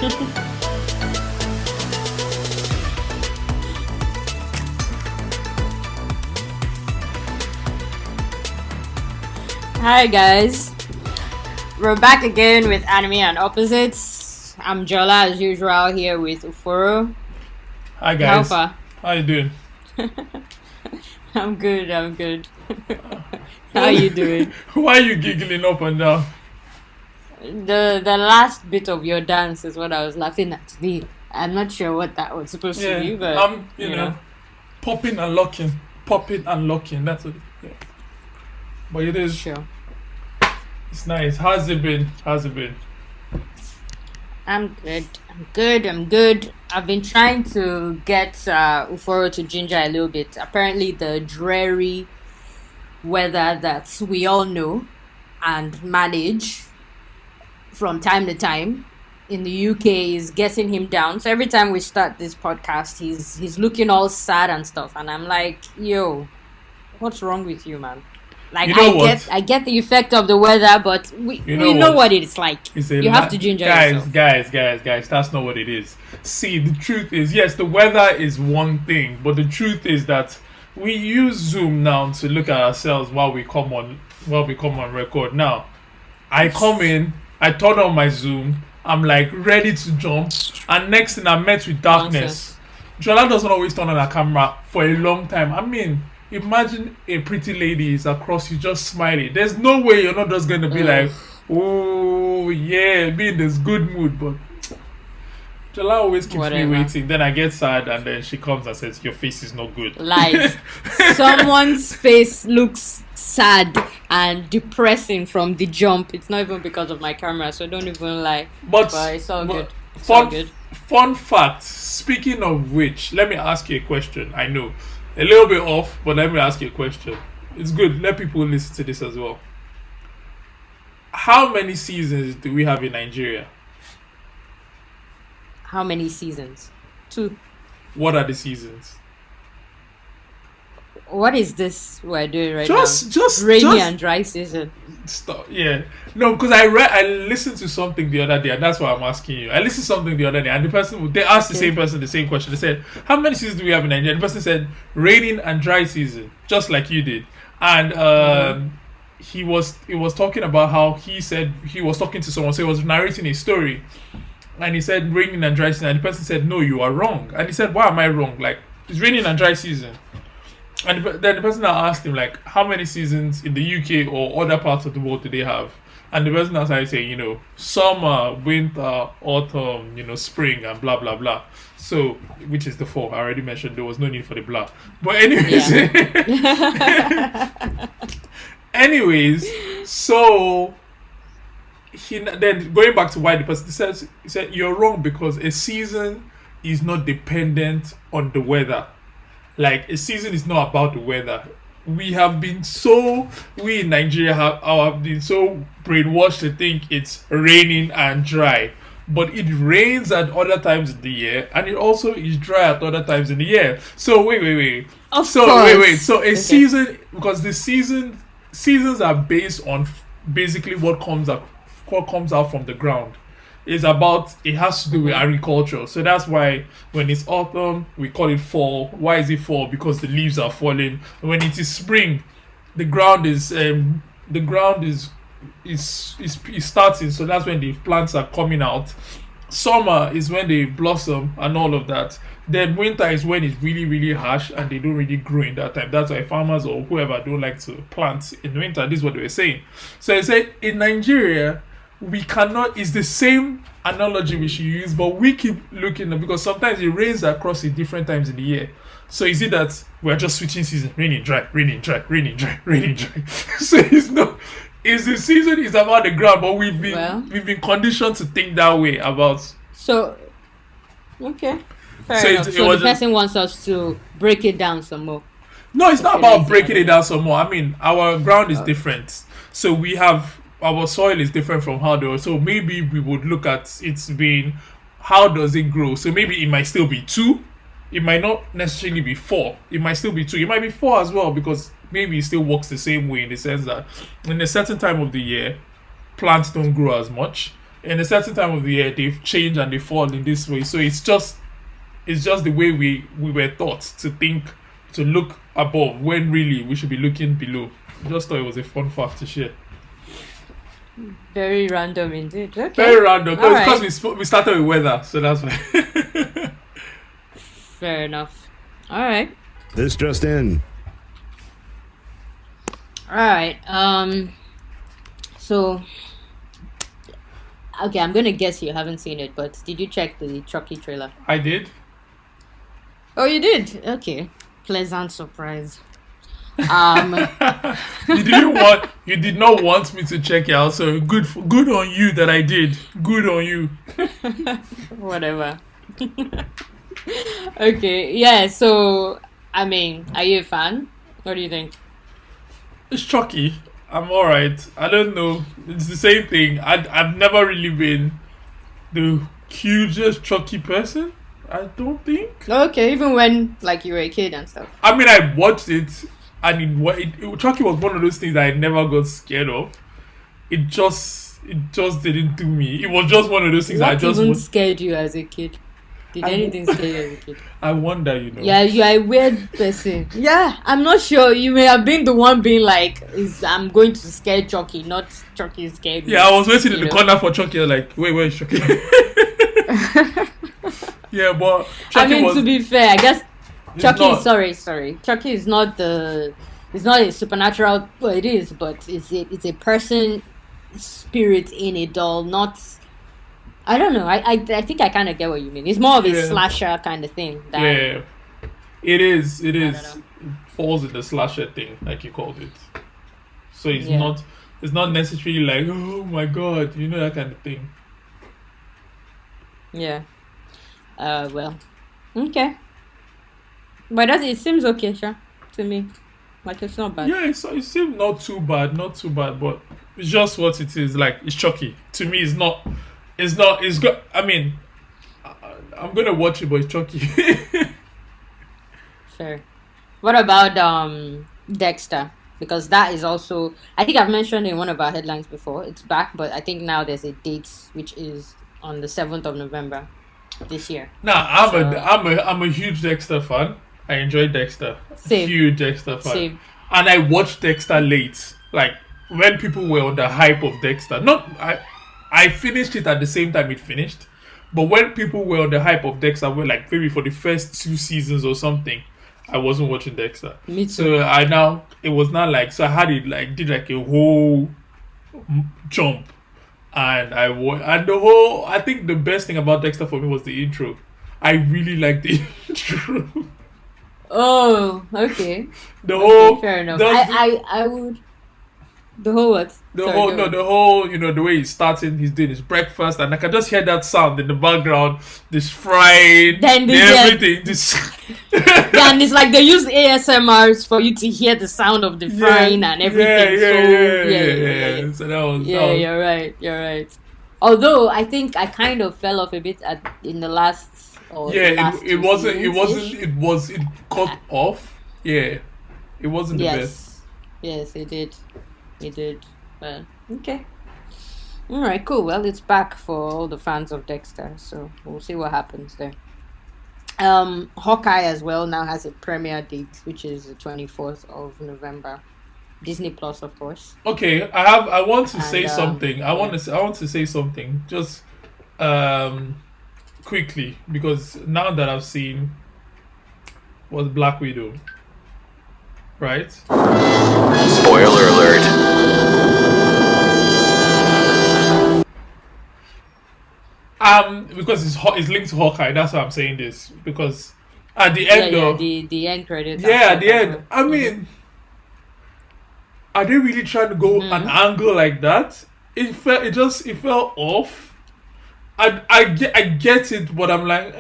Hi guys, we're back again with Anime and Opposites. I'm Jola as usual here with Uforo. Hi guys. How How you doing? I'm good. How you doing? Why are you giggling up and down? The last bit of your dance is what I was laughing at today. I'm not sure what that was supposed to be, but I'm you know popping and locking. That's what. Yeah. But it is. Sure. It's nice. How's it been? I'm good. I've been trying to get Uforo to ginger a little bit. Apparently, the dreary weather that we all know and manage from time to time in the UK is getting him down. So every time we start this podcast, he's looking all sad and stuff, and I'm like, yo, what's wrong with you, man? Like, I get the effect of the weather, but we know what it's like. You have to ginger yourself. Guys, that's not what it is. See, the truth is, yes, the weather is one thing, but the truth is that we use Zoom now to look at ourselves while we come on record. Now, I come in, I turn on my Zoom, I'm like ready to jump, and next thing I'm met with darkness. Jola doesn't always turn on her camera for a long time. I mean, imagine a pretty lady is across you just smiling. There's no way you're not just going to be like, oh, yeah, be in this good mood. But Jola always keeps me waiting. Then I get sad and then she comes and says, your face is not good. Lies. Someone's face looks sad and depressing from the jump. It's not even because of my camera, so don't even lie. But it's all good. It's all good. Fun fact, speaking of which, let me ask you a question. I know. A little bit off, but let me ask you a question. It's good. Let people listen to this as well. How many seasons do we have in Nigeria? How many seasons? 2. What are the seasons? What is this we're doing right now? Just rainy and dry season. Stop. Yeah. No, because I listened to something the other day, and that's why I'm asking you. I listened to something the other day, and they asked the same person the same question. They said, "How many seasons do we have in Nigeria?" The person said, "Raining and dry season," just like you did. And he was talking about how he said he was talking to someone, so he was narrating a story, and he said raining and dry season, and the person said, "No, you are wrong." And he said, "Why am I wrong? Like, it's raining and dry season." And then the person now asked him, like, how many seasons in the UK or other parts of the world do they have? And the person now started saying, summer, winter, autumn, spring, and blah, blah, blah. So, which is the 4. I already mentioned there was no need for the blah. But anyways, so then going back to why the person he said, you're wrong because a season is not dependent on the weather. Like, a season is not about the weather. We in Nigeria have been so brainwashed to think it's raining and dry. But it rains at other times in the year, and it also is dry at other times in the year. So wait. So a season, because the seasons are based on basically what comes out from the ground. It has to do with agriculture. So that's why when it's autumn, we call it fall. Why is it fall? Because the leaves are falling. When it is spring, the ground is starting. So that's when the plants are coming out. Summer is when they blossom and all of that. Then winter is when it's really, really harsh and they don't really grow in that time. That's why farmers or whoever don't like to plant in winter. This is what they were saying. So they said in Nigeria, we cannot, it's the same analogy we should use, but we keep looking at, because sometimes it rains across in different times in the year. So is it that we're just switching seasons, raining, dry? So it's the season is about the ground, but we've been conditioned to think that way about. So, okay. Fair enough. So the person wants us to break it down some more. No, it's not about breaking it down some more. I mean, our ground is different. So we have, our soil is different from how they. So maybe we would look at it being, how does it grow? So maybe it might still be 2. It might not necessarily be 4. It might still be 2. It might be 4 as well, because maybe it still works the same way in the sense that in a certain time of the year, plants don't grow as much. in a certain time of the year they've changed and they fall in this way. So it's just the way we were taught to think, to look above when really we should be looking below. Just thought it was a fun fact to share. Very random indeed. Okay. Very random All because right. we started with weather, so that's why. Fair enough. All right. This just in. All right. So, okay, I'm gonna guess you haven't seen it, but did you check the Chucky trailer? I did. Oh, you did. Okay. Pleasant surprise. Um. You did not want me to check it out, so good on you that I did. Good on you. Whatever. Okay. Yeah. So, I mean, are you a fan? What do you think? It's Chucky. I'm alright. I don't know. It's the same thing. I've never really been the hugest Chucky person. I don't think. Okay, even when like you were a kid and stuff. I mean, I watched it, and Chucky was one of those things that I never got scared of. It just didn't do me. It was just one of those things What I just even scared you as a kid? Did I- anything scare you as a kid? I wonder, you know. Yeah, you are a weird person. Yeah, I'm not sure. You may have been the one being like, I'm going to scare Chucky, not Chucky scared me. Yeah, I was waiting in You the know? corner for Chucky. I was like, wait, where's Chucky? Yeah, but Chucky I mean, was. to be fair, I guess It's Chucky. not. Sorry. Chucky is not the. It's not a supernatural. Well, it is, but it's a person spirit in a doll. Not. I don't know. I think I kind of get what you mean. It's more of a Yeah. slasher kind of thing. Than, Yeah, it is. It I is. don't know. It falls in the slasher thing, like you called it. So it's Yeah. not. It's not necessarily like, oh my god, you know, that kind of thing. Yeah. Well. Okay. But it seems okay, sure, to me. Like it's not bad. Yeah, it seems not too bad, but it's just what it is. Like, it's Chucky. To me, it's not. It's not. It's good. I mean, I'm gonna watch it, but it's Chucky. Fair. What about Dexter? Because that is also, I think I've mentioned in one of our headlines before. It's back, but I think now there's a date which is on the 7th of November this year. Nah, I'm a huge Dexter fan. I enjoy Dexter. Same. Huge Dexter fan. Same. And I watched Dexter late, like when people were on the hype of Dexter. I finished it at the same time it finished, but when people were on the hype of Dexter, were like maybe for the first 2 seasons or something, I wasn't watching Dexter. Me too. So it was not like, so I had it like did like a whole jump, and I think the best thing about Dexter for me was the intro. I really liked the intro. Oh, okay. The Okay, whole fair enough. the- I would. The whole what? The Sorry, whole go no, on. the whole the way he's starting, he's doing his breakfast, and I can just hear that sound in the background. This frying, Then the the- everything. This Yeah, and it's like they use ASMRs for you to hear the sound of the frying and everything. Yeah. So that was Yeah, you're right. You're right. Although I think I kind of fell off a bit in the last. Or the last it two wasn't. seasons-ish. It cut off. Yeah, it wasn't the best. Yes, it did. It did. But okay. All right, cool. Well, it's back for all the fans of Dexter, so we'll see what happens there. Hawkeye as well now has a premiere date, which is the 24th of November. Disney Plus, of course. Okay, I want to say And, something. I want yeah. to say something. Just quickly, because now that I've seen was Black Widow, right? Spoiler alert. Because it's linked to Hawkeye. That's why I'm saying this, because at the Yeah, end yeah, of the end credits. yeah, at and the stuff as end, well. I mean, are they really trying to go an angle like that? It fell off. I get it, but I'm like,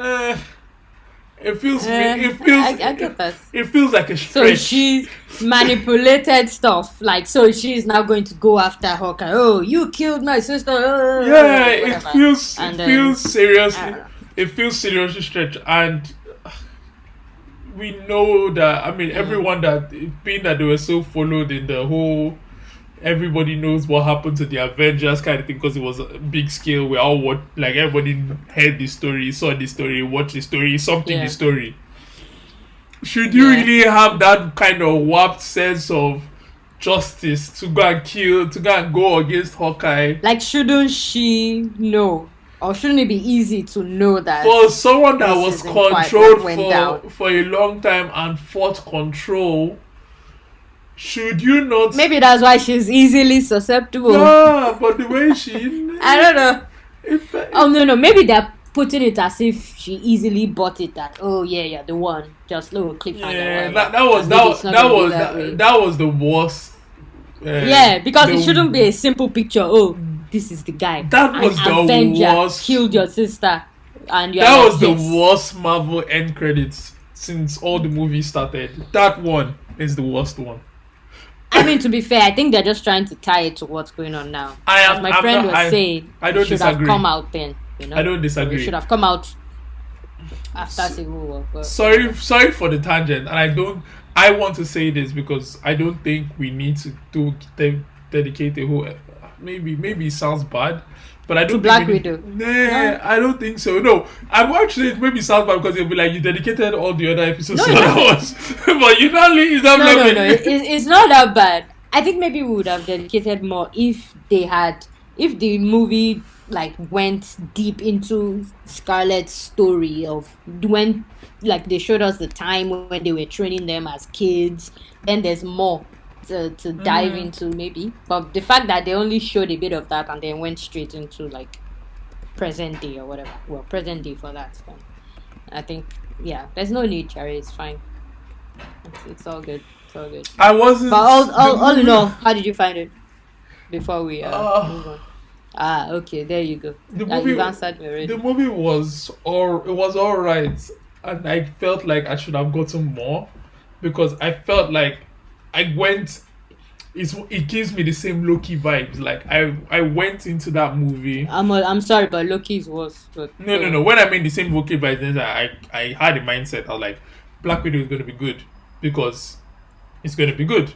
it feels I get that. it feels like a So stretch. she manipulated stuff. Like, so she's now going to go after Hawkeye. Oh, you killed my sister. Yeah, it whatever. feels And it then- feels seriously I don't know. it feels seriously stretched, and we know that. I mean, everyone that being that they were so followed in the whole everybody knows what happened to the Avengers kind of thing because it was a big scale. We all what like everybody heard the story, saw the story, watched the story, something the story. Should you really have that kind of warped sense of justice to go and kill, to go and go against Hawkeye? Like, shouldn't she know? Or shouldn't it be easy to know that? For someone that was controlled for a long time and fought control, should you not? Maybe that's why she's easily susceptible. Yeah, but the way she... I don't know. No. Maybe they're putting it as if she easily bought it. That yeah, the one. Just little cliffhanger. Yeah, that was the worst. Because it shouldn't be a simple picture. Oh, this is the guy. That was the Avenger worst. Killed your sister, and that was the worst Marvel end credits since all the movies started. That one is the worst one. I mean, to be fair, I think they're just trying to tie it to what's going on now. As my friend was saying, I don't should disagree. have come out then. I don't disagree. It should have come out after Civil War. But, sorry for the tangent, and I want to say this because I don't think we need to dedicate a whole. Maybe it sounds bad, but I don't. To Black Widow. Nah, I don't think so. No, I'm actually it maybe sounds bad because it'll be like you dedicated all the other episodes to us, but you know, it's not. No. It's not that bad. I think maybe we would have dedicated more if the movie like went deep into Scarlett's story of when like they showed us the time when they were training them as kids. Then there's more to dive into maybe, but the fact that they only showed a bit of that and then went straight into like present day or whatever, present day for that, then I think there's no need, Cherry. It's fine. It's all good. I wasn't. But all in all, how did you find it? Before we move on. Okay, there you go. You've answered me already. The movie was all right, and I felt like I should have gotten more because I felt like I went. It gives me the same Loki vibes. Like I went into that movie. I'm sorry, but Loki's was. No. When I mean the same Loki vibes, then I had a mindset. I was like, Black Widow is going to be good because it's going to be good,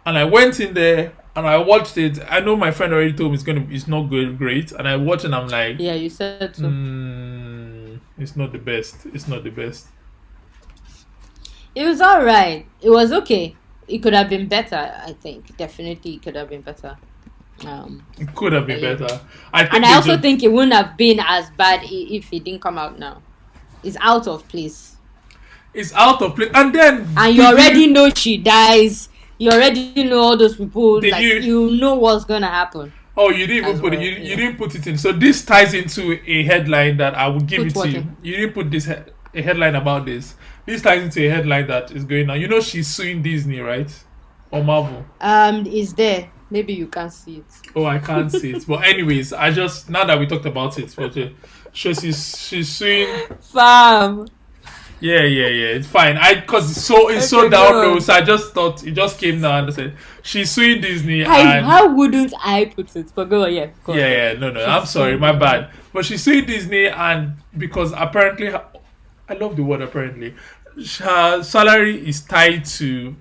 and I went in there. And I watched it. I know my friend already told me it's not great. And I watched it and I'm like, yeah, you said so. It's not the best. It was alright. It was okay. It could have been better, I think. Definitely it could have been better. It could have been better. I also think it wouldn't have been as bad if it didn't come out now. It's out of place. And then... And you already know she dies. You already know all those people. You know what's gonna happen. Oh, you didn't even put it. You didn't put it in. So this ties into a headline that I would give it to you. You didn't put a headline about this. This ties into a headline that is going on. You know she's suing Disney, right? Or Marvel. It's there. Maybe you can't see it. Oh, I can't see it. But anyways, now that we talked about it, she's suing. Fam. Yeah. It's fine. Because it's so down low. So I just thought it just came down and said she's suing Disney. How wouldn't I put it? But go on, yeah. No. I'm sorry, my bad. But she's suing Disney, and because apparently, I love the word apparently, her salary is tied to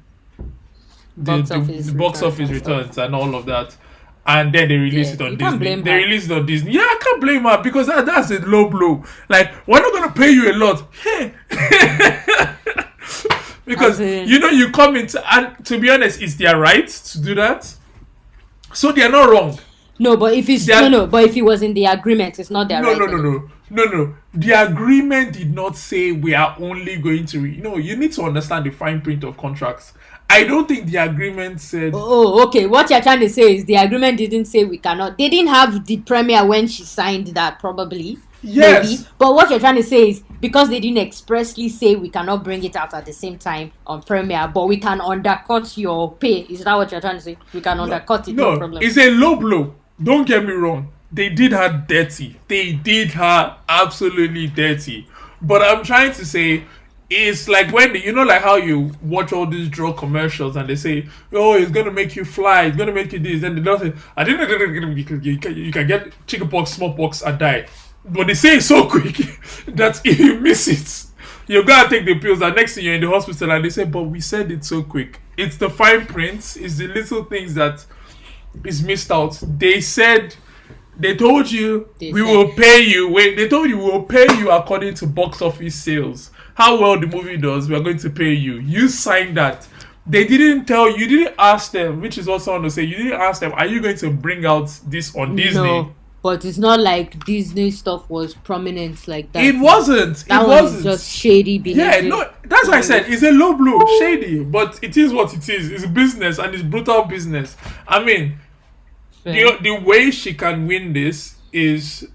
the box office returns and all of that. And then they release it on Disney. They release it on Disney. Yeah, I can't blame her because that's a low blow. Like, we're not gonna pay you a lot. Because you come into, and to be honest, it's their right to do that. So they are not wrong. No, but if it's but if it was in the agreement, it's not their right. No. The agreement did not say we are only going to. You need to understand the fine print of contracts. I don't think the agreement said... Oh, okay. What you're trying to say is the agreement didn't say we cannot... They didn't have the premiere when she signed that, probably. Yes. Maybe. But what you're trying to say is because they didn't expressly say we cannot bring it out at the same time on premiere, but we can undercut your pay. Is that what you're trying to say? We can undercut it, no problem. It's a low blow. Don't get me wrong. They did her dirty. They did her absolutely dirty. But I'm trying to say... It's like when like how you watch all these drug commercials and they say, "Oh, it's gonna make you fly, it's gonna make you this," and they don't say, "I didn't you can get chickenpox, smallpox, and die." But they say it so quick that if you miss it, you're gonna take the pills, and next thing you're in the hospital, and they say, "But we said it so quick." It's the fine prints, it's the little things that is missed out. They told you They we said will pay you. Wait, they told you we will pay you according to box office sales. How well the movie does, we are going to pay you. You signed that. They didn't tell you. Didn't ask them, which is what someone will say. You didn't ask them. Are you going to bring out this on Disney? no, but it's not like Disney stuff was prominent like that. It wasn't. That It one wasn't. is just shady behavior. Yeah, no, that's why I said it's a low blow, shady, but it is what it is. It's business and it's brutal business. I mean, Fair. the way she can win this is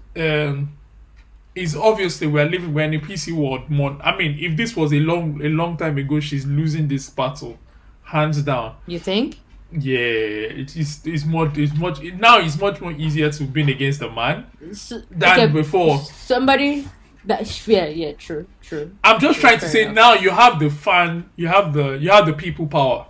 obviously we're in a PC world more. I mean, if this was a long time ago, she's losing this battle, hands down. You think? Yeah, it's much more easier to win against a man than before. Somebody that's fair. Yeah, true. I'm just trying to Fair say enough. now you have the fan, you have the people power.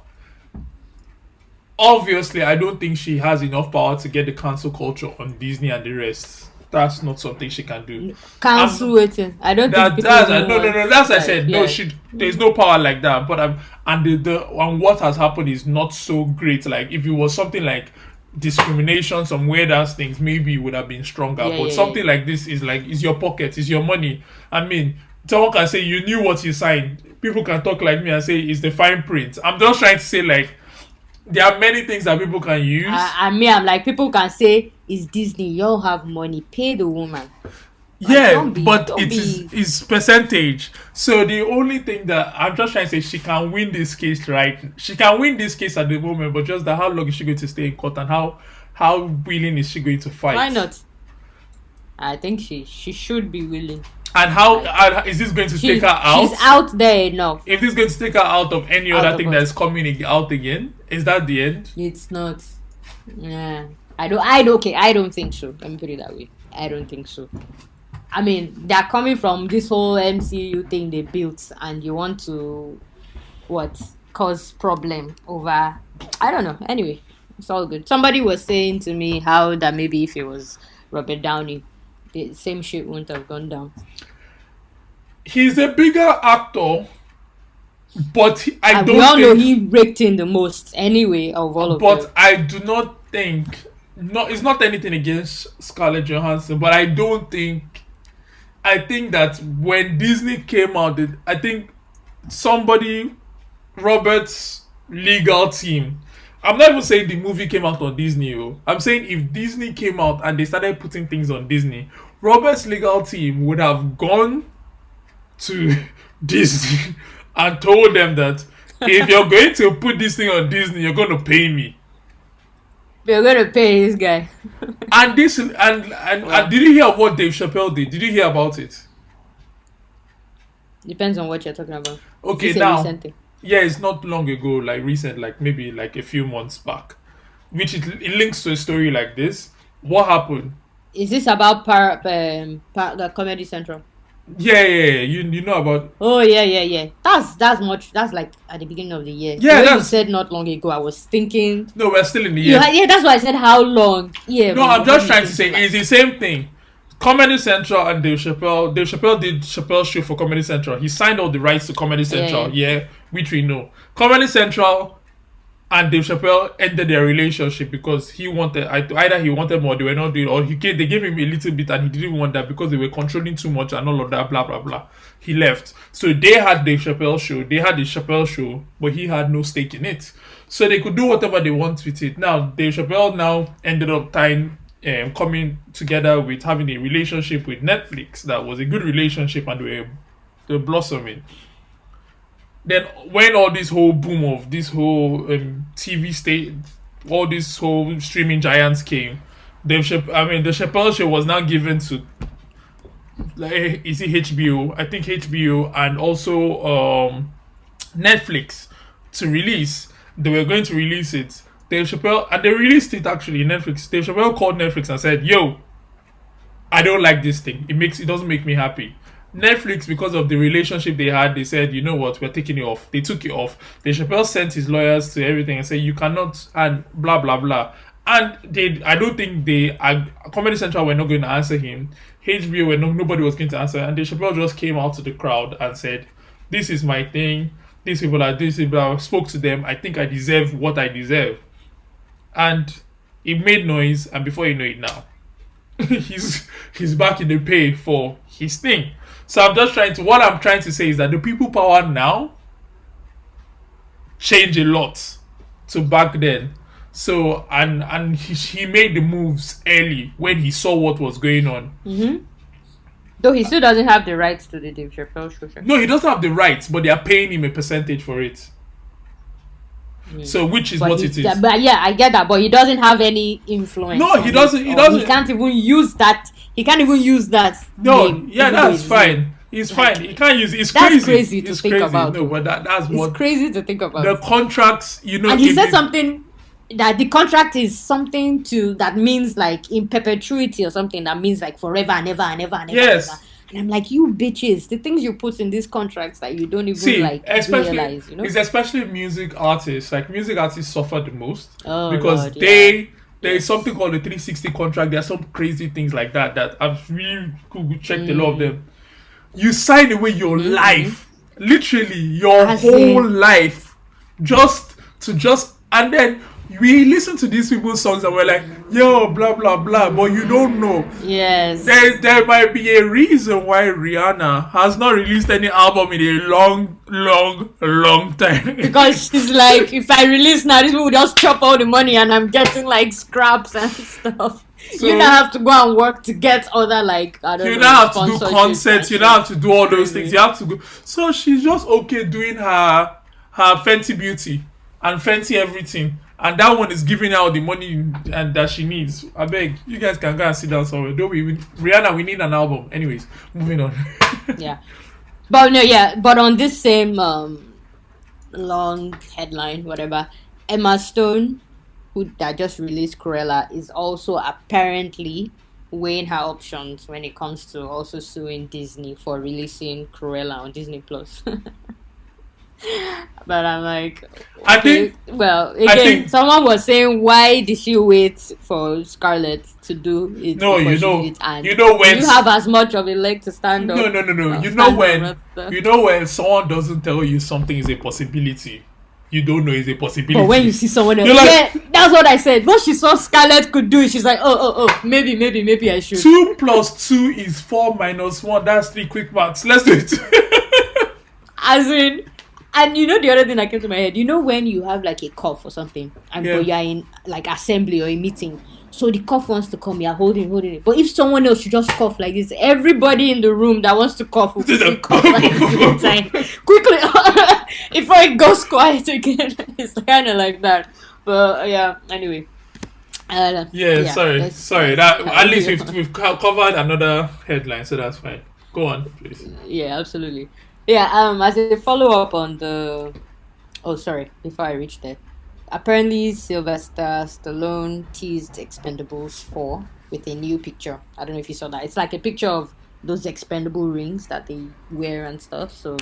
Obviously, I don't think she has enough power to get the cancel culture on Disney and the rest. That's not something she can do. Cancel waiting. I don't think people That's even no. want That's what I that. said. Yeah. No, there's no power like that. But and what has happened is not so great. Like if it was something like discrimination, some weird ass things, maybe it would have been stronger. Yeah, But yeah, something like this is like it's your pocket, it's your money. I mean, someone can say you knew what you signed. People can talk like me and say it's the fine print. I'm just trying to say like there are many things that people can use. I'm like, people can say it's Disney. Y'all have money. Pay the woman. Yeah, don't it's percentage. So the only thing that I'm just trying to say, she can win this case, right? She can win this case at the moment, but just that how long is she going to stay in court and how willing is she going to fight? Why not? I think she should be willing. And how is this going to take her out? She's out there enough. If this is going to take her out of any Out other of thing what? that's coming out again, is that the end? It's not. Yeah. I don't think so. Let me put it that way. I don't think so. I mean, they're coming from this whole MCU thing they built, and you want to cause problem over. I don't know. Anyway, it's all good. Somebody was saying to me how that maybe if it was Robert Downey, the same shit wouldn't have gone down. He's a bigger actor, but I And don't we all know think. he raked in the most anyway of all of them. But I do not think. No, it's not anything against Scarlett Johansson, but I don't think. I think that when Disney came out, I think Robert's legal team. I'm not even saying the movie came out on Disney. I'm saying if Disney came out and they started putting things on Disney, Robert's legal team would have gone to Disney and told them that if you're going to put this thing on Disney, you're going to pay me. We're gonna pay this guy. And this and did you hear of what Dave Chappelle did? Did you hear about it? Depends on what you're talking about. Okay, Is this a now recent thing? yeah, it's not long ago, like recent, like maybe like a few months back, which it links to a story like this. What happened? Is this about the Comedy Central? Yeah. You know about Oh yeah. That's like at the beginning of the year. Yeah, When you that's- said not long ago, I was thinking. no, we're still in the year. Yeah, that's why I said how long. Yeah. No, but I'm just what trying do to you say think, it's the same thing. Comedy Central and Dave Chappelle. Dave Chappelle did Chappelle's show for Comedy Central. He signed all the rights to Comedy Central, yeah, which we know. Comedy Central and Dave Chappelle ended their relationship because he wanted either he wanted more, they were not doing, or they gave him a little bit and he didn't want that because they were controlling too much and all of that, blah blah blah. He left. So they had Dave Chappelle show, they had the Chappelle show, but he had no stake in it. So they could do whatever they want with it. Now Dave Chappelle now ended up coming together with having a relationship with Netflix that was a good relationship and they were blossoming. Then when all this whole boom of this whole TV state, all these whole streaming giants came, the Chappelle show was now given to like is it HBO? I think HBO and also Netflix to release. They were going to release it. Dave Chappelle and they released it actually. Netflix. Dave Chappelle called Netflix and said, "Yo, I don't like this thing. It doesn't make me happy." Netflix, because of the relationship they had, they said, "You know what? We're taking it off." They took it off. Dave Chappelle sent his lawyers to everything and said, "You cannot," and blah blah blah. And I don't think Comedy Central were not going to answer him. HBO nobody was going to answer. And Dave Chappelle just came out to the crowd and said, "This is my thing. These people are this. I spoke to them. I think I deserve what I deserve." And He made noise, and before you know it now, he's back in the pay for his thing. So what I'm trying to say is that the people power now change a lot to back then. So and he made the moves early when he saw what was going on. Mm-hmm. Though he still doesn't have the rights to the Dave Chappelle show. No, he doesn't have the rights, but they are paying him a percentage for it. So which is but what it is. But yeah, I get that. But he doesn't have any influence. No, he doesn't. He doesn't. He can't even use that. He can't even use that. No, name, yeah, that's fine. He's fine. He can't use. It's that's crazy. To think about. No, but that's it's what crazy to think about. The contracts, And he said something that the contract is something that means like in perpetuity or something that means like forever and ever and ever and ever. Yes. And ever. And I'm like, you bitches, the things you put in these contracts that you don't even realize, you know? It's especially music artists. Like music artists suffer the most because Lord, there is something called the 360 contract. There are some crazy things like that I've really checked a lot of them. You sign away your life, literally your whole life, and then we listen to these people's songs and we're like, yo, blah blah blah, but you don't know. Yes. There might be a reason why Rihanna has not released any album in a long time. Because she's like, if I release now, this will just chop all the money and I'm getting like scraps and stuff. So, you now have to go and work to get other like you now have to do concerts, you now have to do all those things. You have to go. So she's just okay doing her Fenty Beauty and Fenty everything. And that one is giving out the money and that she needs. I beg, you guys can go and sit down somewhere. Don't we? Rihanna, we need an album. Anyways, moving on. Yeah. But on this same long headline, whatever, Emma Stone, that just released Cruella, is also apparently weighing her options when it comes to also suing Disney for releasing Cruella on Disney Plus. But I'm like, okay, I think someone was saying, why did she wait for Scarlett to do it? No, when you have as much of a leg to stand on. No. You know when someone doesn't tell you something is a possibility, you don't know it's a possibility. But when you see someone else, that's what I said. What she saw Scarlett could do, she's like, maybe I should. 2 + 2 is 4 - 1. That's 3 quick marks. Let's do it. As in. And you know the other thing that came to my head, you know when you have like a cough or something and but you're in like assembly or a meeting, so the cough wants to come, you're holding it. But if someone else should just cough like this, everybody in the room that wants to cough will cough like this all the time. Quickly before it goes quiet again. It's kind of like that. But yeah, anyway. Sorry. At least we've covered another headline, so that's fine. Go on, please. Yeah, absolutely. Yeah, as a follow-up on before I reach there, apparently Sylvester Stallone teased Expendables 4 with a new picture. I don't know if you saw that. It's like a picture of those expendable rings that they wear and stuff, so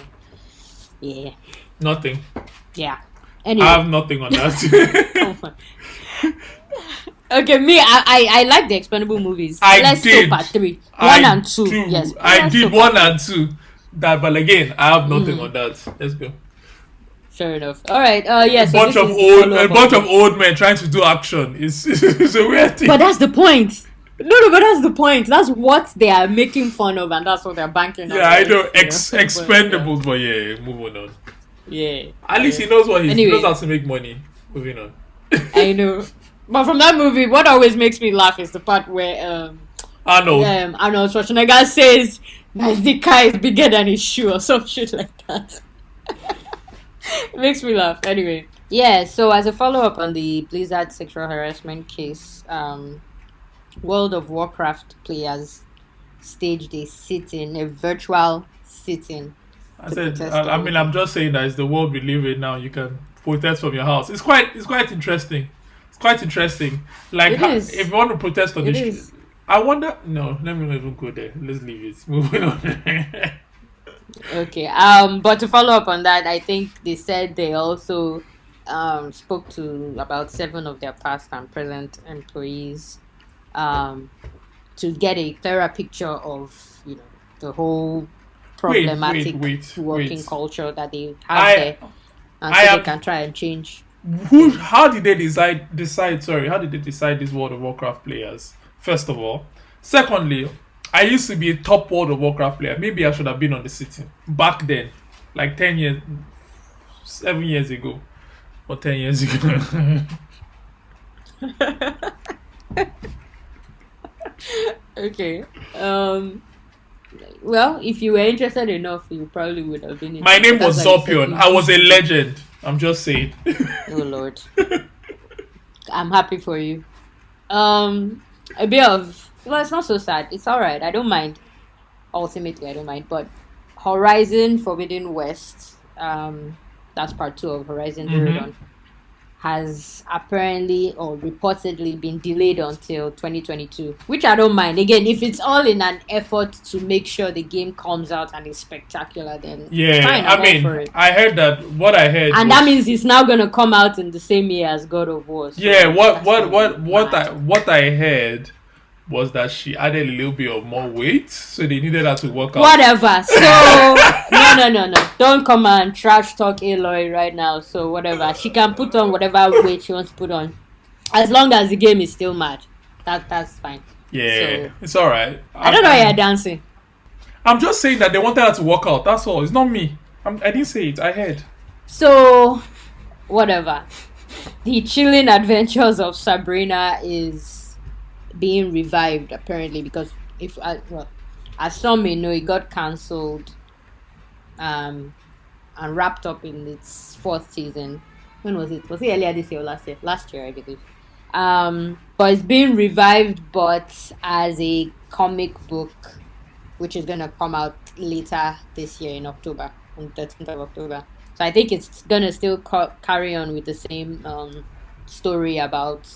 yeah. Nothing. Yeah. Anyway. I have nothing on that. Come on. Okay, I like the Expendable movies. Let's go part 3. 1 and 2. Yes. I did 1 and 2. But again, I have nothing on that. Let's go. Fair enough. All right. Yes. A bunch of old men trying to do action. It's a weird thing. But that's the point. No, but that's the point. That's what they are making fun of, and that's what they're banking on. Yeah, I know. Expendables, but yeah, moving on. Yeah. At least he knows he knows how to make money. Moving on. I know. But from that movie, what always makes me laugh is the part where Arnold Schwarzenegger says the car is bigger than his shoe or some shit like that. It makes me laugh. Anyway, yeah. So as a follow-up on the Blizzard sexual harassment case, World of Warcraft players staged a virtual sit-in. I'm just saying that it's the world we live in now. You can protest from your house. It's quite interesting. It's quite interesting. Like if you want to protest on the street. I wonder. No, let me not even go there. Let's leave it. Moving on. Okay. But to follow up on that, I think they said they also spoke to about 7 of their past and present employees to get a clearer picture of the whole problematic working culture that they have there, and so they can try and change. How did they decide? Sorry, how did they decide these World of Warcraft players? First of all, secondly, I used to be a top World of Warcraft player. Maybe I should have been on the city back then, like 10 years, 7 years ago, or 10 years ago. Okay. Well, if you were interested enough, you probably would have been My name interested. was That's why you said Zopion. you I was a used to. legend. I'm just saying. Oh Lord, I'm happy for you. A bit of, well, it's not so sad. It's all right. I don't mind. Ultimately, I don't mind. But Horizon Forbidden West, that's part two of Horizon Zero Hmm. Dawn, has apparently or reportedly been delayed until 2022, which I don't mind. Again, if it's all in an effort to make sure the game comes out and is spectacular, then Yeah, fine, I I'm all for mean, it. I heard that. What I heard And was, that means it's now gonna come out in the same year as God of War. yeah. So What that's what gonna be what what mad. I heard was that she added a little bit of more weight, so they needed her to work out. Whatever. So no. Don't come and trash talk Aloy right now. So whatever. She can put on whatever weight she wants to put on. As long as the game is still mad. That's fine. Yeah, So it's all right. I don't know why you're dancing. I'm just saying that they wanted her to work out. That's all. It's not me. I didn't say it. I heard. So whatever. The chilling adventures of Sabrina is being revived apparently because if well, as some may know, it got cancelled and wrapped up in its fourth season. When was it? Was it earlier this year or last year? Last year, I believe. But it's being revived, but as a comic book, which is gonna come out later this year in October, on 13th of October. So I think it's gonna still carry on with the same story about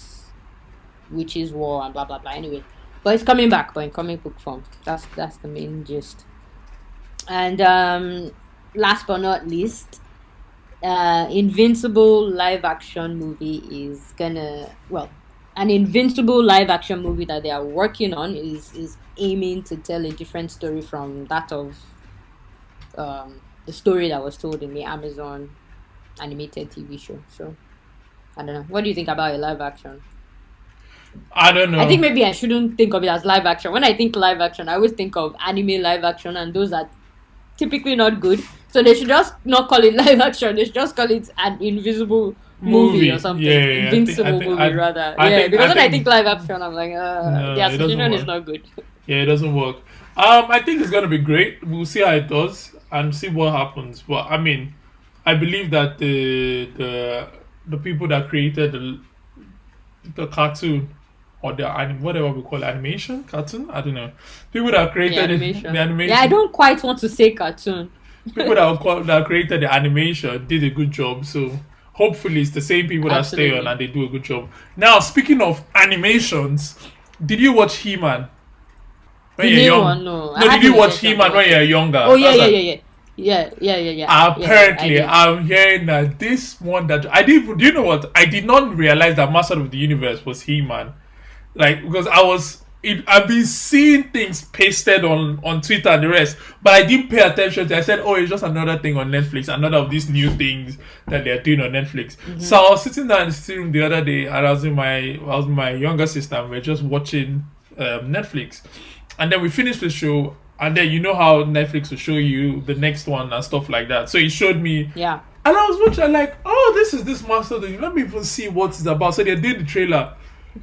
witches' war and blah blah blah. Anyway, but it's coming back, but in comic book form. That's the main gist. And last but not least, Invincible live action movie is gonna an Invincible live action movie that they are working on is aiming to tell a different story from that of the story that was told in the Amazon animated TV show. So I don't know. What do you think about a live action? I don't know. I think maybe I shouldn't think of it as live action. When I think live action, I always think of anime live action, and those are typically not good. So they should just not call it live action. They should just call it an invisible movie or something. Yeah, Invincible movie, rather. Because when I think live action, I'm like, No, the it doesn't association is work. not good. Yeah, it doesn't work. I think it's gonna be great. We'll see how it does and see what happens. But I mean, I believe that the people that created the cartoon or whatever we call it, animation cartoon, I don't know. People that The created animation. the animation. Yeah, I don't quite want to say cartoon. People that created the animation did a good job. So hopefully it's the same people that stay on Absolutely. and they do a good job. Now speaking of animations, did you watch He-Man when The you're new young? one, no. I No, did had you the watch intention He-Man to when watch you're it. younger? Oh yeah, That's yeah, like- yeah, yeah. Yeah. I Apparently, did. I'm hearing that this one that I did. Do you know what? I did not realize that Master of the Universe was He-Man. Like because I've been seeing things pasted on Twitter and the rest, but I didn't pay attention to it. I said, oh, it's just another thing on Netflix, another of these new things that they're doing on Netflix. So I was sitting down in the sitting room the other day, and I was with my younger sister, and we are just watching Netflix. And then we finished the show, and then you know how Netflix will show you the next one and stuff like that. So he showed me, Yeah. and I was watching, like, oh, this is this Master of the Universe. Let me even see what it's about. So they're doing the trailer.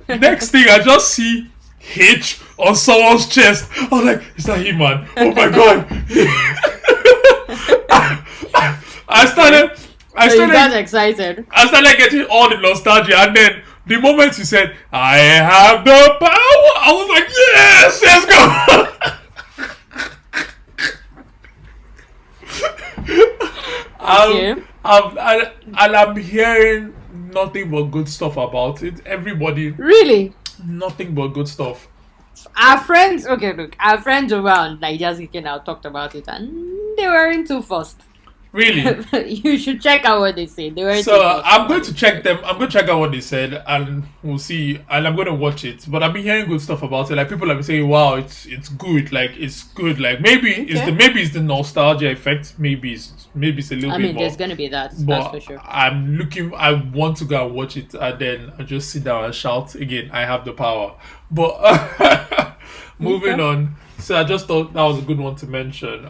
Next thing, I just see H on someone's chest. I was like, is that him, man? Oh my god. I started So you got excited. I started getting all the nostalgia, and then the moment he said, I have the power, I was like, yes, let's go. Okay. I'm hearing nothing but good stuff about it. Everybody, Really? nothing but good stuff. Our friends, okay, look, our friends around Nigeria's Geeking Out talked about it and they weren't too fussed. Really? You should check out what they say. They were So I'm going to check them. I'm going to check out what they said, and we'll see. And I'm going to watch it. But I've been hearing good stuff about it. Like people have been saying, "Wow, it's good. Like it's good. Like maybe it's the nostalgia effect. Maybe it's a little I bit mean, more." there's gonna be that. That's But for sure. I'm looking. I want to go and watch it, and then I just sit down and shout again. I have the power. But moving Okay. on. So I just thought that was a good one to mention.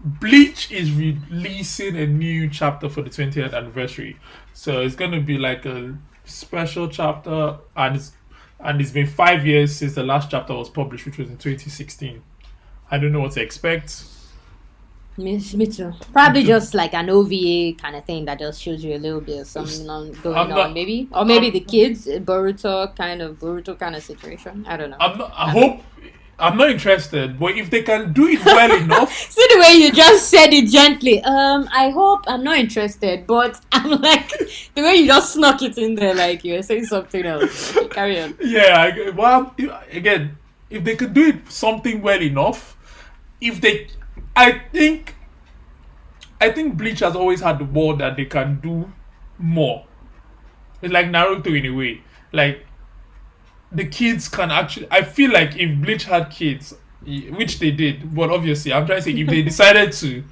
Bleach is releasing a new chapter for the 20th anniversary, so it's gonna be like a special chapter, and it's been 5 years since the last chapter was published, which was in 2016. I don't know what to expect. Me too. Probably just like an OVA kind of thing that just shows you a little bit of something going I'm not- on, maybe, or maybe I'm- the kids, Boruto kind of situation. I don't know. I'm not interested, but if they can do it well enough, See the way you just said it gently. I hope I'm not interested, but I'm like the way you just snuck it in there, like you were saying something else. Okay, carry on. yeah. Again, if they could do it something well enough, if they, I think Bleach has always had the ball that they can do more. It's like Naruto in a way. Like the kids can actually. I feel like if Bleach had kids, which they did, but obviously, I'm trying to say if they decided to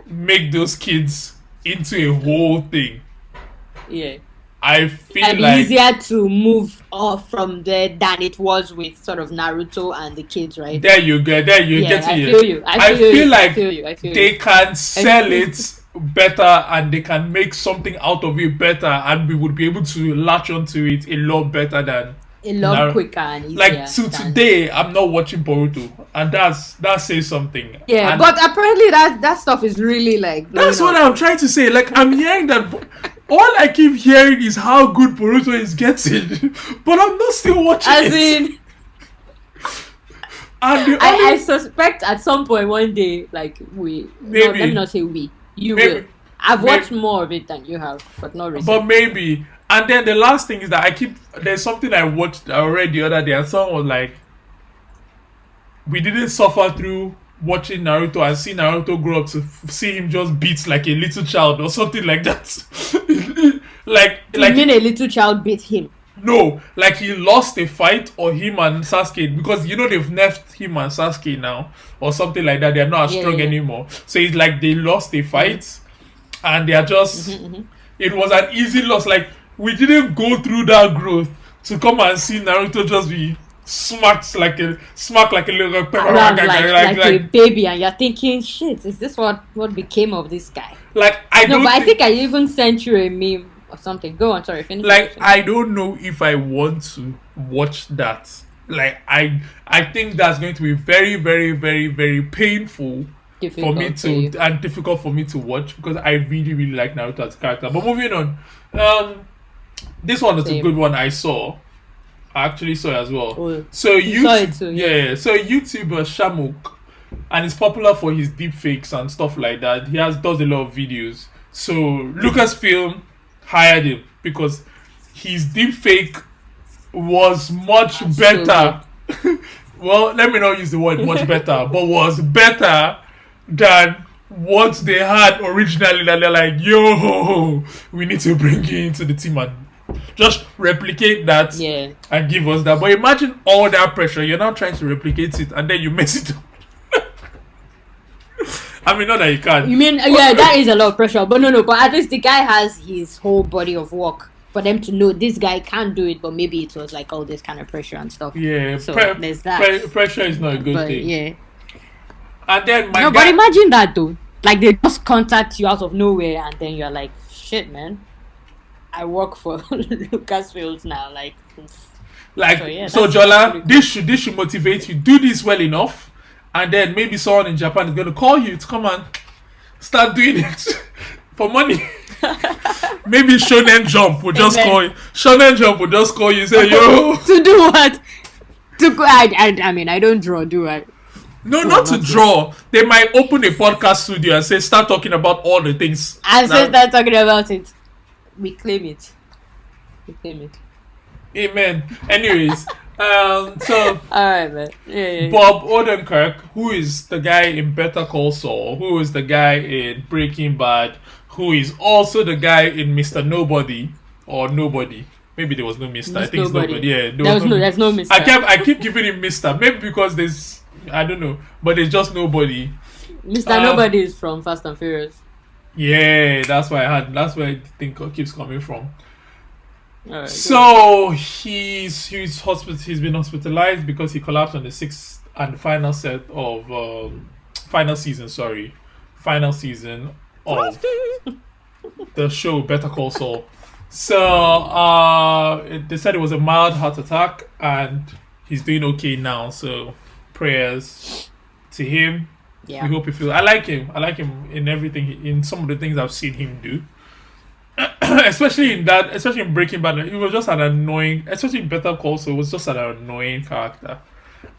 make those kids into a whole thing, Yeah. I feel And like easier to move off from there than it was with sort of Naruto and the kids, right? there you go, Yeah, get I it. feel you. I feel you. like I feel you. I feel they you. can sell feel- it better and they can make something out of it better, and we would be able to latch onto it a lot better than A lot Naruto. quicker and easier. Like to than- today. I'm not watching Boruto, and that says something. Yeah, And but apparently that stuff is really like. that's blowing what up. I'm trying to say. Like I'm hearing that. All I keep hearing is how good Boruto is getting, but I'm not still watching As it. in, And the I only- suspect at some point one day, like Maybe. let me not say we, you Maybe. will. I've Maybe. watched more of it than you have, but not recently. But maybe. And then the last thing is that there's something I watched already the other day, and someone was like, we didn't suffer through watching Naruto and see Naruto grow up to see him just beat like a little child or something like that. You mean a little child beat him? No, like he lost a fight, or him and Sasuke, because they've nerfed him and Sasuke now or something like that. They're not as Yeah, strong yeah. anymore. So it's like they lost a fight, and they are just. It was an easy loss. Like we didn't go through that growth to come and see Naruto just be smacked like a little Around like a baby, and you're thinking, shit, is this what became of this guy? like I No, don't but I think, think I even sent you a meme or something. Go on, sorry, finish. like finish. I don't know if I want to watch that. Like I think that's going to be very, very, very, very painful for me Difficult for you. to and difficult for me to watch, because I really, really like Naruto as a character. But moving on, this one is a Same. good one. I actually saw it as well. Oh, So you saw it too, yeah. So YouTuber Shamuk, and he's popular for his deep fakes and stuff like that. He does a lot of videos. So Lucasfilm hired him because his deep fake was much That's better. Well, let me not use the word much better, but was better than what they had originally. That they're like, yo, we need to bring you into the team and just replicate that Yeah. and give us that. But imagine all that pressure. You're now trying to replicate it and then you mess it up. I mean, not that you can't. You mean yeah, that is a lot of pressure. But no, but at least the guy has his whole body of work for them to know this guy can't do it, but maybe it was like all this kind of pressure and stuff. Yeah, So there's that. pressure is not a good But thing. yeah. And then my No, guy, but imagine that though. Like they just contact you out of nowhere and then you're like, shit man. I work for Lucasfilms now. Like like, So, yeah, so that's Jola, pretty this should motivate you. Do this well enough, and then maybe someone in Japan is going to call you to come and start doing it for money. Maybe Shonen Jump will just Amen. call you. Shonen Jump will just call you and say, yo. to do what? To go I mean I don't draw, do I? No, not to draw. They might open a podcast studio and say, start talking about all the things. And that- since they're talking about it, we claim it. We claim it. Amen. Anyways, So All right, man. Yeah. Bob Odenkirk, who is the guy in Better Call Saul, who is the guy in Breaking Bad, who is also the guy in Mr. Nobody or Nobody. Maybe there was no Mister. I Miss think it's Nobody. Nobody. Yeah, There's no Mister. I keep giving him Mister. Maybe because there's I don't know, but there's just Nobody. Mr. Nobody is from Fast and Furious. Yeah, that's why that's where I think it keeps coming from. All right, So he's been hospitalized because he collapsed on the sixth and final set of final season of the show Better Call Saul. So they said it was a mild heart attack and he's doing okay now. So prayers to him. yeah. We hope he feels. I like him in everything. In some of the things I've seen him do. especially in Breaking Bad, it was just an annoying. Especially in Better Call Saul, it was just an annoying character.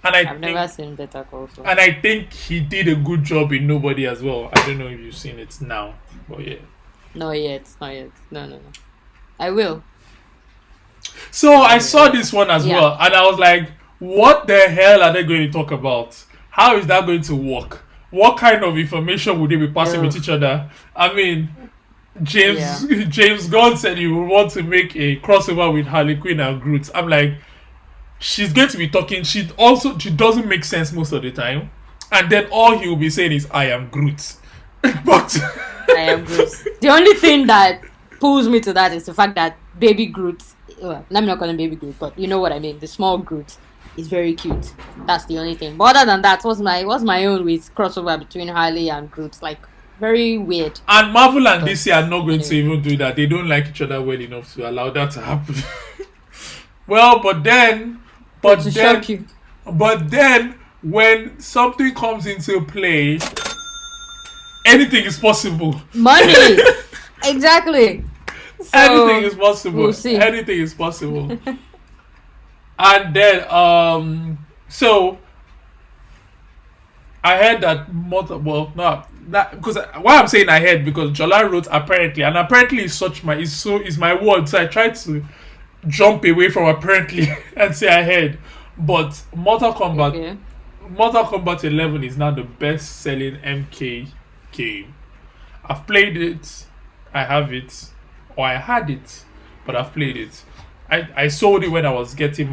And I've never seen Better Call Saul. And I think he did a good job in Nobody as well. I don't know if you've seen it now, but yeah. Not yet. No. I will. So I saw this one as Yeah. well, and I was like, "What the hell are they going to talk about? How is that going to work? What kind of information would they be passing with each other?" I mean, James Gunn said he would want to make a crossover with Harley Quinn and Groot. I'm like, she's going to be talking. She doesn't make sense most of the time, and then all he will be saying is, "I am Groot." But I am Groot. The only thing that pulls me to that is the fact that Baby Groot, well, I'm not calling Baby Groot, but you know what I mean. The small Groot is very cute. That's the only thing. But other than that, what's my own with crossover between Harley and Groot? Like, very weird. And Marvel and DC are not going to even do that. They don't like each other well enough to allow that to happen. Well, but then when something comes into play, anything is possible. Money. Exactly. So, anything is possible. We'll see. Anything is possible. And then so I heard that because why I'm saying I heard because Jola wrote apparently, and apparently is my word, so I tried to jump away from apparently and say I heard. But Mortal Kombat 11 is now the best selling MK game. I've played it, I have it, or I had it, but I've played it. I sold it when I was doing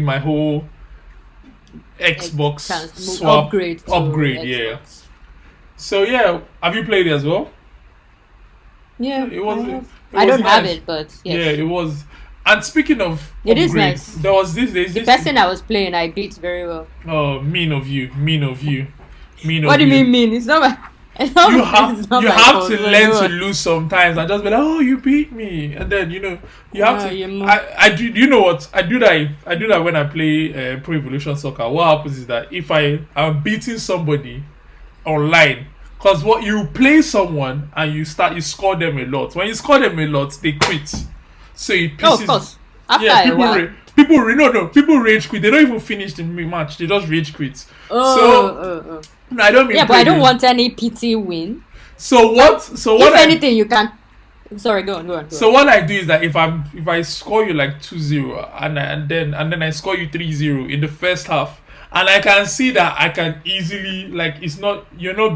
my whole Xbox swap upgrade, yeah. So yeah, have you played it as well? Yeah, it was. I don't nice. have it, but yes. Yeah, it was. And speaking of, it is nice. There's the person I was playing, I beat very well. Oh, mean of you. What do you mean? It's not my. You have to learn to lose sometimes and just be like, oh, you beat me, and then you have to. I do. You know what? I do that when I play Pro Evolution Soccer. What happens is that if I am beating somebody online, because what you play someone and you score them a lot. When you score them a lot, they quit. So it pisses. Oh, of course. After people rage quit. They don't even finish the match. They just rage quit. No, I don't mean. Yeah, but I don't want any pity win. So what? If anything, you can. Sorry, go on. So what I do is that if I score you like 2-0 and then I score you 3-0 in the first half, and I can see that I can easily you're no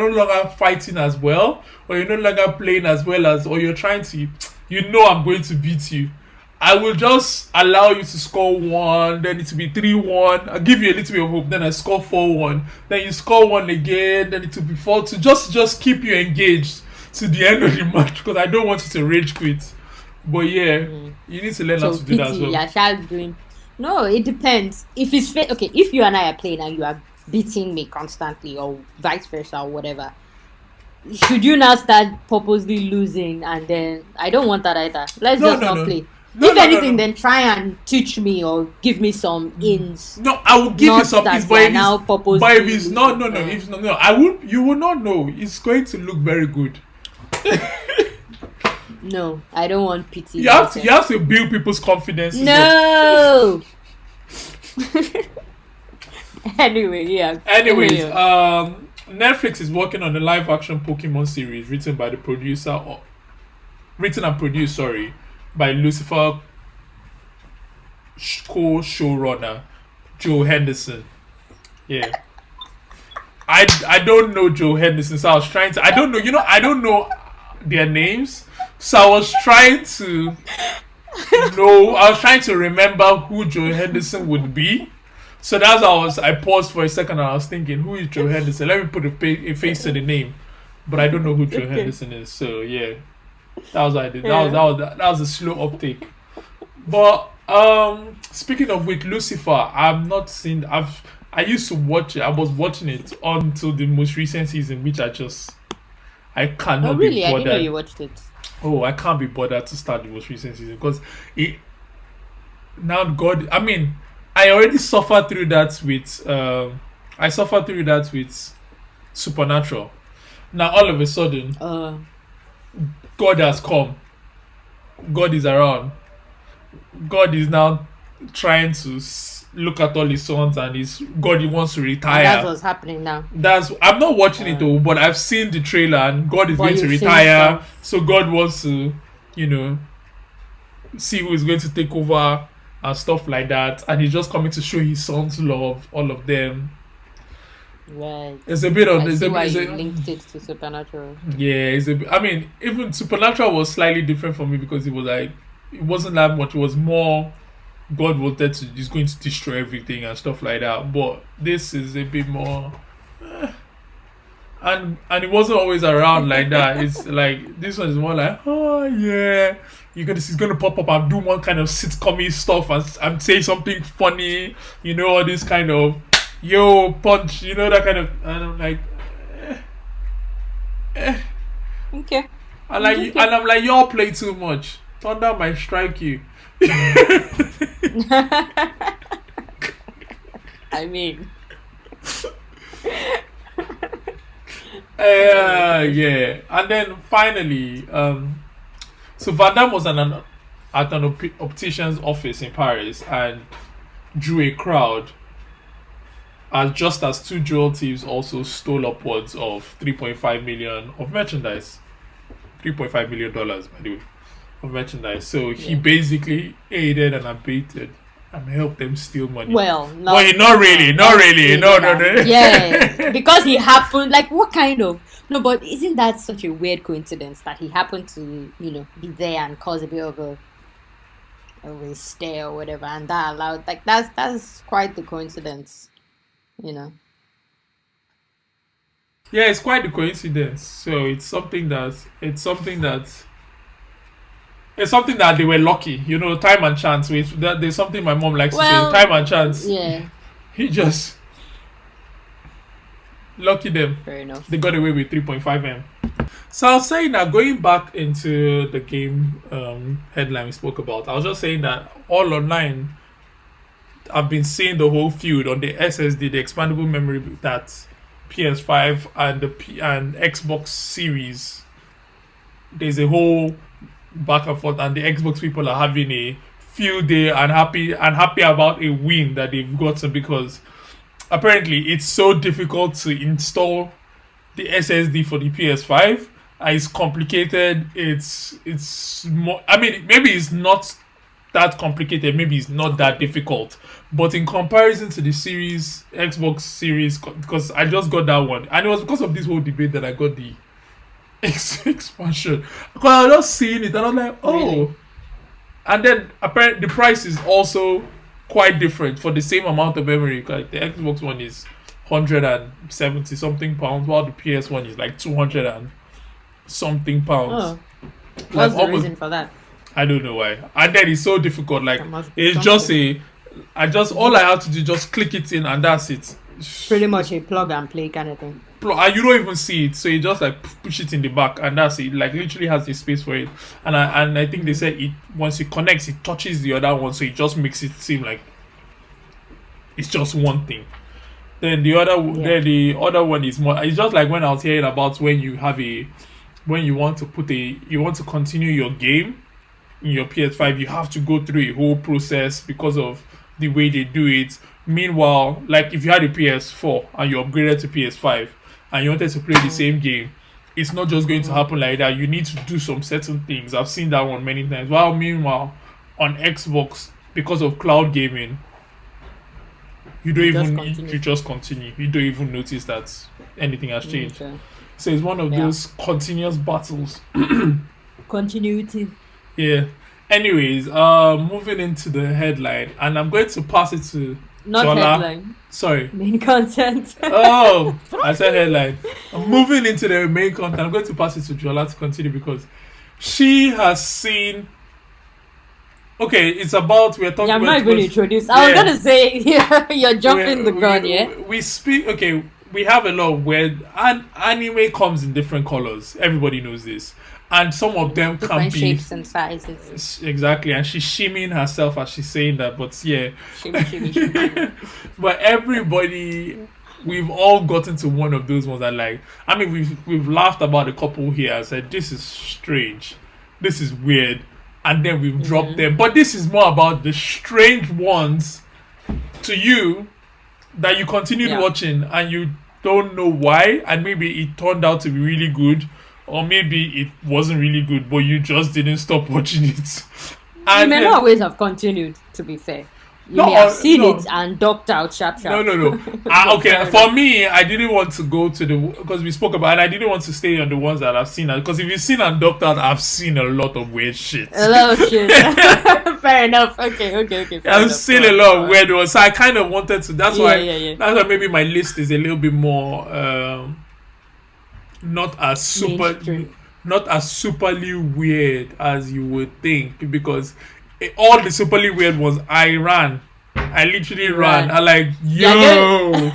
longer fighting as well, or you're no longer playing as well as, or you're trying to, I'm going to beat you. I will just allow you to score 1, then it will be 3-1. I'll give you a little bit of hope. Then I score 4-1. Then you score 1 again. Then it will be 4-2. Just keep you engaged to the end of the match, because I don't want you to rage quit. But yeah, you need to learn how to do that as well. Yeah, no, it depends. If it's okay, if you and I are playing and you are beating me constantly, or vice versa, or whatever, should you now start purposely losing? And then I don't want that either. Let's just not play. If anything, then try and teach me or give me some ins. No, I will give you some ins, but if it's no, I won't. You will not know. It's going to look very good. No, I don't want pity. You have to build people's confidence. No. Anyway, yeah. Anyways, Netflix is working on a live-action Pokemon series written and produced by Lucifer co-showrunner, Joe Henderson. Yeah. I don't know Joe Henderson, so I was trying to. I don't know. I don't know their names, so I was trying to know. I was trying to remember who Joe Henderson would be. So that's how I paused for a second and I was thinking, who is Joe Henderson? Let me put a face to the name, but I don't know who Joe Henderson is. So yeah, that was what I did. That was a slow uptake. But speaking of which, Lucifer, I've not seen. I used to watch it. I was watching it until the most recent season, which I Oh, cannot be really? I didn't know bothered. you watched it. Oh, I can't be bothered to start the most recent season because it now God. I mean, I already suffered through that with. I suffered through that with Supernatural. Now all of a sudden, Uh, God has come. God is around. God is now trying to look at all his sons and his God. He wants to and retire. that's what's happening now. I'm not watching it though, but I've seen the trailer and God is But going to you've seen retire. stuff. So God wants to, see who is going to take over and stuff like that. And he's just coming to show his sons love, all of them. Right. It's a bit on I it's see a, why it's you a, linked it to Supernatural. yeah, it's a bit, I mean, even Supernatural was slightly different for me because it was like it wasn't that much, it was more God wanted to is going to destroy everything and stuff like that. But this is a bit more and it wasn't always around like that. It's like this one is more like, oh yeah, he's gonna pop up and do one kind of sitcom stuff and say something funny, all this kind of yo punch, that kind of, and I'm like, Okay. and I'm like, y'all play too much. Thunder might strike you. I mean, Yeah, and then finally, so Van Damme was at an optician's office in Paris and drew a crowd. Just as two jewel thieves also stole upwards of 3.5 million of merchandise, $3.5 million by the way, of merchandise. So he basically aided and abetted and helped them steal money. well, Not really. No. Yeah, because he happened. Like, what kind of? No, but isn't that such a weird coincidence that he happened to, be there and cause a bit of a stare or whatever, and that allowed. Like, that's quite the coincidence. Yeah, it's quite a coincidence. So it's something that they were lucky. Time and chance. There's something my mom likes to say. Well, Time and chance. Yeah, He just lucky them. fair enough. They got away with 3.5M. So I was saying that going back into the game headline we spoke about, I was just saying that all online, I've been seeing the whole feud on the SSD, the expandable memory that PS5 and and Xbox Series. There's a whole back and forth, and the Xbox people are having a field day and happy about a win that they've gotten because apparently it's so difficult to install the SSD for the PS5. It's complicated. It's more. I mean, maybe it's not that complicated. Maybe it's not that difficult. But in comparison to the series, Xbox Series, because I just got that one, and it was because of this whole debate that I got the expansion. Because I was just seeing it, and I was like, oh. Really? And then apparently the price is also quite different for the same amount of memory. Like the Xbox one is 170 something pounds, while the PS one is like 200 and something pounds. Oh, Like what's the almost, reason for that? I don't know why. And then it's so difficult. Like There must be it's something. all I have to do just click it in and that's it. Pretty much a plug and play kind of thing. And you don't even see it, so you just like push it in the back and that's it. Like literally has the space for it. And I think they said it once it connects, it touches the other one, so it just makes it seem like it's just one thing. Then the other one is more. It's just like when I was hearing about when you want to continue your game in your PS5, you have to go through a whole process because of the way they do it. Meanwhile, like if you had a PS4 and you upgraded to PS5 and you wanted to play the same game, it's not just going to happen like that. You need to do some certain things. I've seen that one many times. While meanwhile, on Xbox, because of cloud gaming, you don't Just even continue. you just continue. You don't even notice that anything has changed. Okay. So it's one of Yeah. those continuous battles. Continuity. Yeah. Anyways, moving into the headline, and I'm going to pass it to Not Jola. headline. Sorry. Main content. Oh, I said headline. I'm moving into the main content. I'm going to pass it to Jola to continue because she has seen. Okay, it's about we're talking. Yeah, I'm we're not even supposed- introduced. I was Yeah. gonna say you're jumping the gun, yeah. We speak. Okay, we have a lot of weird. Anime comes in different colors. Everybody knows this, and some of them can Different be shapes and sizes. exactly. And she's shimmying herself as she's saying that. But yeah, Shimmy, shimmy, shimmy. but everybody, we've all gotten to one of those ones that like. I mean, we've laughed about a couple here and said this is strange, this is weird, and then we've dropped them. But this is more about the strange ones to you that you continued Yeah. watching and you don't know why, and maybe it turned out to be really good, or maybe it wasn't really good, but you just didn't stop watching it. You And may then- not always have continued, to be fair. You No, may have seen no. it and ducked out sharp. No. But Okay, fair for me, I didn't want to go to the because we spoke about, and I didn't want to stay on the ones that I've seen. Because if you've seen and Doctor, I've seen a lot of weird shit. A lot of shit. Fair enough. Okay. Fair I've enough. seen a lot of weird ones, so I kind of wanted to. That's why. Yeah. That's why maybe my list is a little bit more not as Mainstream. not as superly weird as you would think, because all the superly weird ones I ran. I literally ran. I like yo.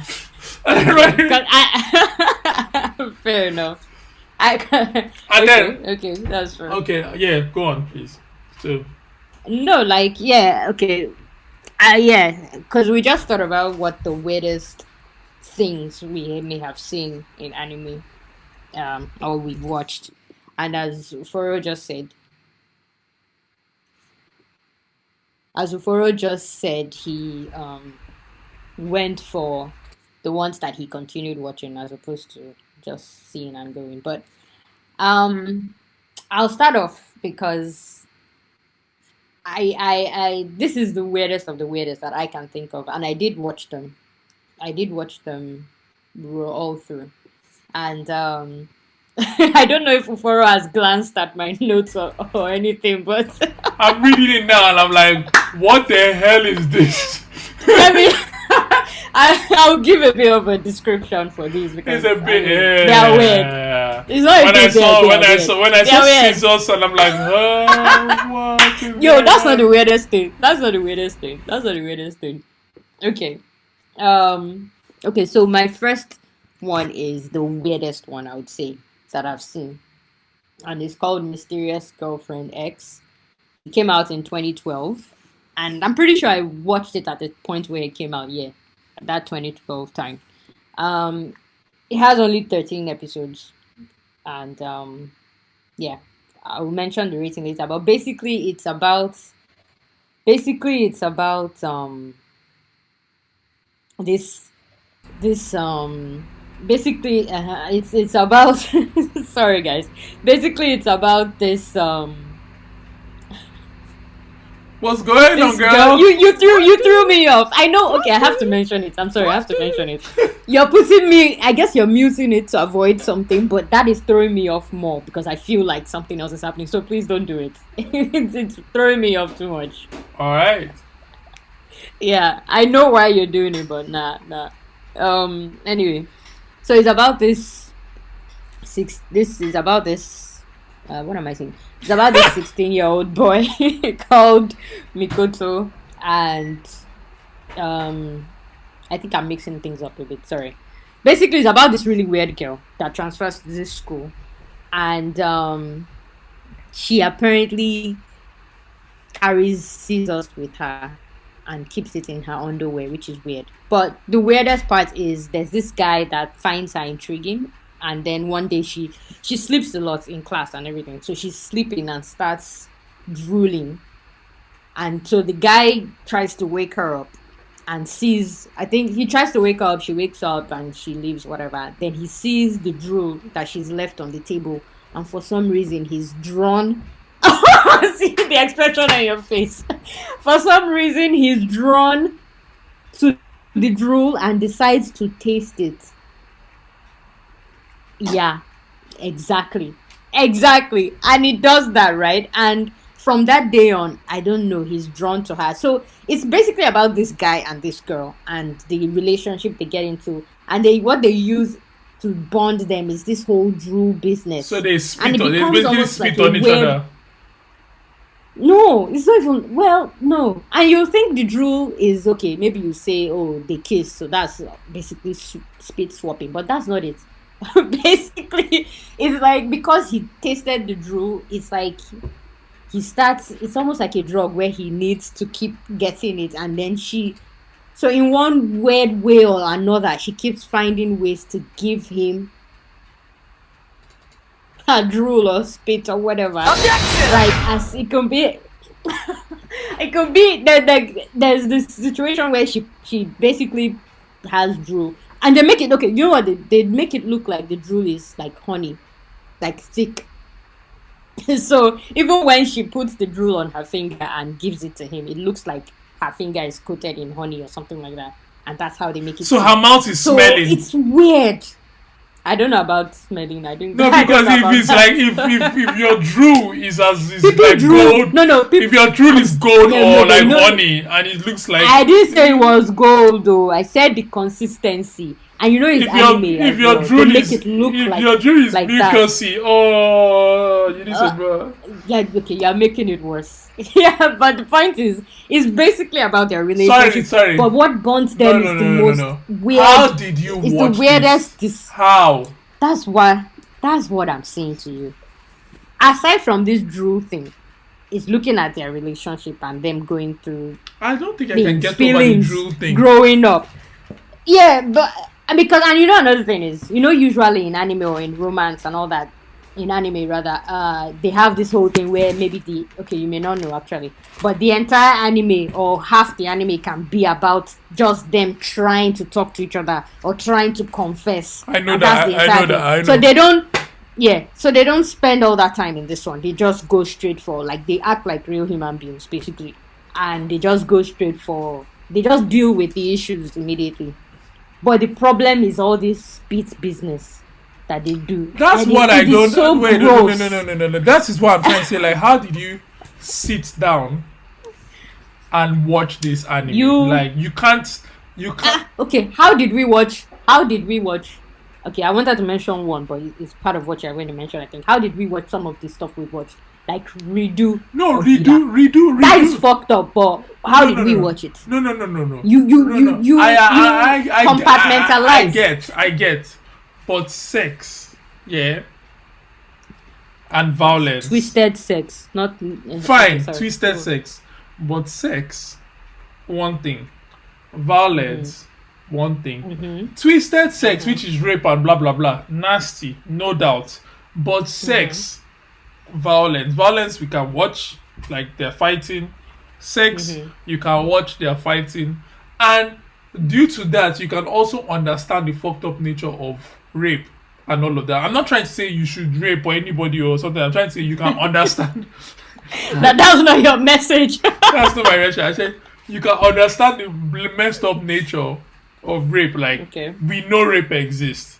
Fair enough. Okay, that's fair. Okay, yeah, go on, please. So No, like, yeah, okay. Because we just thought about what the weirdest things we may have seen in anime, or we've watched. And as Uforo just said, he went for the ones that he continued watching as opposed to just seeing and going. But I'll start off because I this is the weirdest of the weirdest that I can think of, and I did watch them all through, and I don't know if Uforo has glanced at my notes or anything, but I'm reading it now and I'm like, what the hell is this? I mean, I'll give a bit of a description for these because It's a bit. they're weird. It's not a When I bit saw when I They're saw weird. scissors and I'm like, oh, what is Yo, that? that's not the weirdest thing. Okay. Okay, so my first one is the weirdest one, I would say, that I've seen. And it's called Mysterious Girlfriend X. It came out in 2012. And I'm pretty sure I watched it at the point where it came out, at that 2012 time. It has only 13 episodes. And I'll mention the rating later. But basically it's about this basically it's about sorry guys, basically it's about this What's going on, this girl? girl. You threw me off. I know. Okay, I have to mention it. I'm sorry, I have to mention it. You're putting me, I guess you're muting it to avoid something, but that is throwing me off more because I feel like something else is happening, so please don't do it. It's throwing me off too much. All right. Yeah, I know why you're doing it, but nah. Anyway, so it's about this what am I saying? It's about this 16-year-old boy called Mikoto, and I think I'm mixing things up a bit, sorry. Basically, it's about this really weird girl that transfers to this school, and she apparently carries scissors with her and keeps it in her underwear, which is weird. But the weirdest part is there's this guy that finds her intriguing, and then one day she sleeps a lot in class and everything. So she's sleeping and starts drooling. And so the guy tries to wake her up and sees, I think he tries to wake her up, she wakes up and she leaves, whatever. Then he sees the drool that she's left on the table, and for some reason he's drawn See the expression on your face. For some reason, he's drawn to the drool and decides to taste it. Yeah, exactly. And he does that, right? And from that day on, I don't know, he's drawn to her. So it's basically about this guy and this girl and the relationship they get into. And what they use to bond them is this whole drool business. So they and spit it on, they becomes basically almost spit like on a each weird- other. No, it's not even, well, no. And you think the drool is okay. Maybe you say, oh, they kiss. So that's basically spit swapping. But that's not it. Basically, it's like because he tasted the drool, it's like it's almost like a drug where he needs to keep getting it. And then so in one weird way or another, she keeps finding ways to give him a drool or spit or whatever. Like as it can be it could be that there's this situation where she basically has drool and they make it okay, you know what, they make it look like the drool is like honey, like thick. So even when she puts the drool on her finger and gives it to him, it looks like her finger is coated in honey or something like that. And that's how they make it. So her mouth is smelling. It's weird. I don't know about smelling. I think No, because if it's like if your drool is like gold, if your drool is gold or like honey, and it looks like I didn't say it was gold though. I said the consistency, and you know it's anime. If your drool make it look if your drool is like mucousy, oh, you need some. Yeah, okay, you're making it worse. Yeah, but the point is, it's basically about their relationship. Sorry. But what bonds them is the most weird. How did you watch the weirdest. How? That's what I'm saying to you. Aside from this drool thing, it's looking at their relationship and them going through. I don't think I can get over the drool thing. Growing up. Yeah, but because and you know another thing is, you know, usually in anime or in romance and all that, in anime rather, they have this whole thing where maybe you may not know actually, but the entire anime or half the anime can be about just them trying to talk to each other or trying to confess. I know that. So they don't spend all that time in this one. They just go straight for, like, they act like real human beings basically, and they just deal with the issues immediately. But the problem is all this spit business that they do. That's and what I don't. So wait, no. That is what I'm trying to say. Like, how did you sit down and watch this anime? You can't. Okay, how did we watch? Okay, I wanted to mention one, but it's part of what you're going to mention, I think. How did we watch some of the stuff we watched? Like redo. No, redo. That is fucked up, but how did we watch it? No. You compartmentalize. I get. But sex, yeah, and violence. Twisted sex, not fine. Twisted sex, but sex, one thing. Violence, one thing. Mm-hmm. Twisted sex, which is rape and blah blah blah, nasty, no doubt. But sex, violence we can watch, like they're fighting. Sex, you can watch they're fighting, and due to that, you can also understand the fucked up nature of rape and all of that. I'm not trying to say you should rape or anybody or something. I'm trying to say you can understand. That's not your message. That's not my message. I said you can understand the messed up nature of rape. Like, we know rape exists.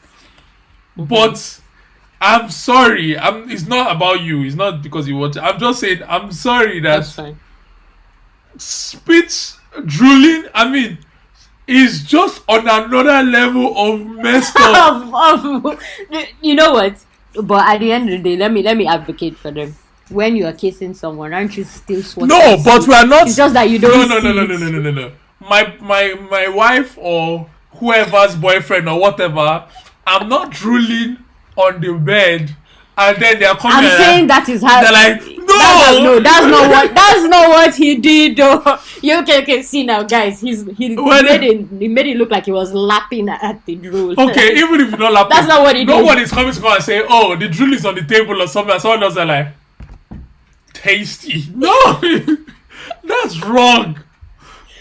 But I'm sorry. It's not about you. It's not because you want it. I'm just saying I'm sorry that That's fine. Spit drooling, I mean, is just on another level of messed up. You know what? But at the end of the day, let me advocate for them. When you are kissing someone, aren't you still sweating? No, but we are not. It's just that you don't. No. My wife or whoever's boyfriend or whatever, I'm not drooling on the bed. And then they are coming. I'm saying that is how. They're like, no, that's not what he did. Though. You okay? See now, guys, he made it look like he was lapping at the drool. Okay, even if you're not lapping, that's not what he did. No one is coming to come and say, oh, the drool is on the table or something. And someone else are like, tasty. No, that's wrong.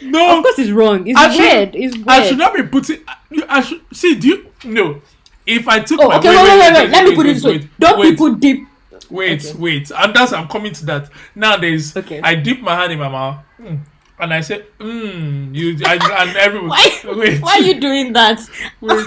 No, of course it's wrong. It's weird. It's weird. I should not be putting. I should see. Do you no? If I took wait. Let me put it this way. Don't people dip Wait, Okay. wait. And I'm coming to that. Now there's Okay. I dip my hand in my mouth. And I say, and everyone Why? wait. Why are you doing that? Wait.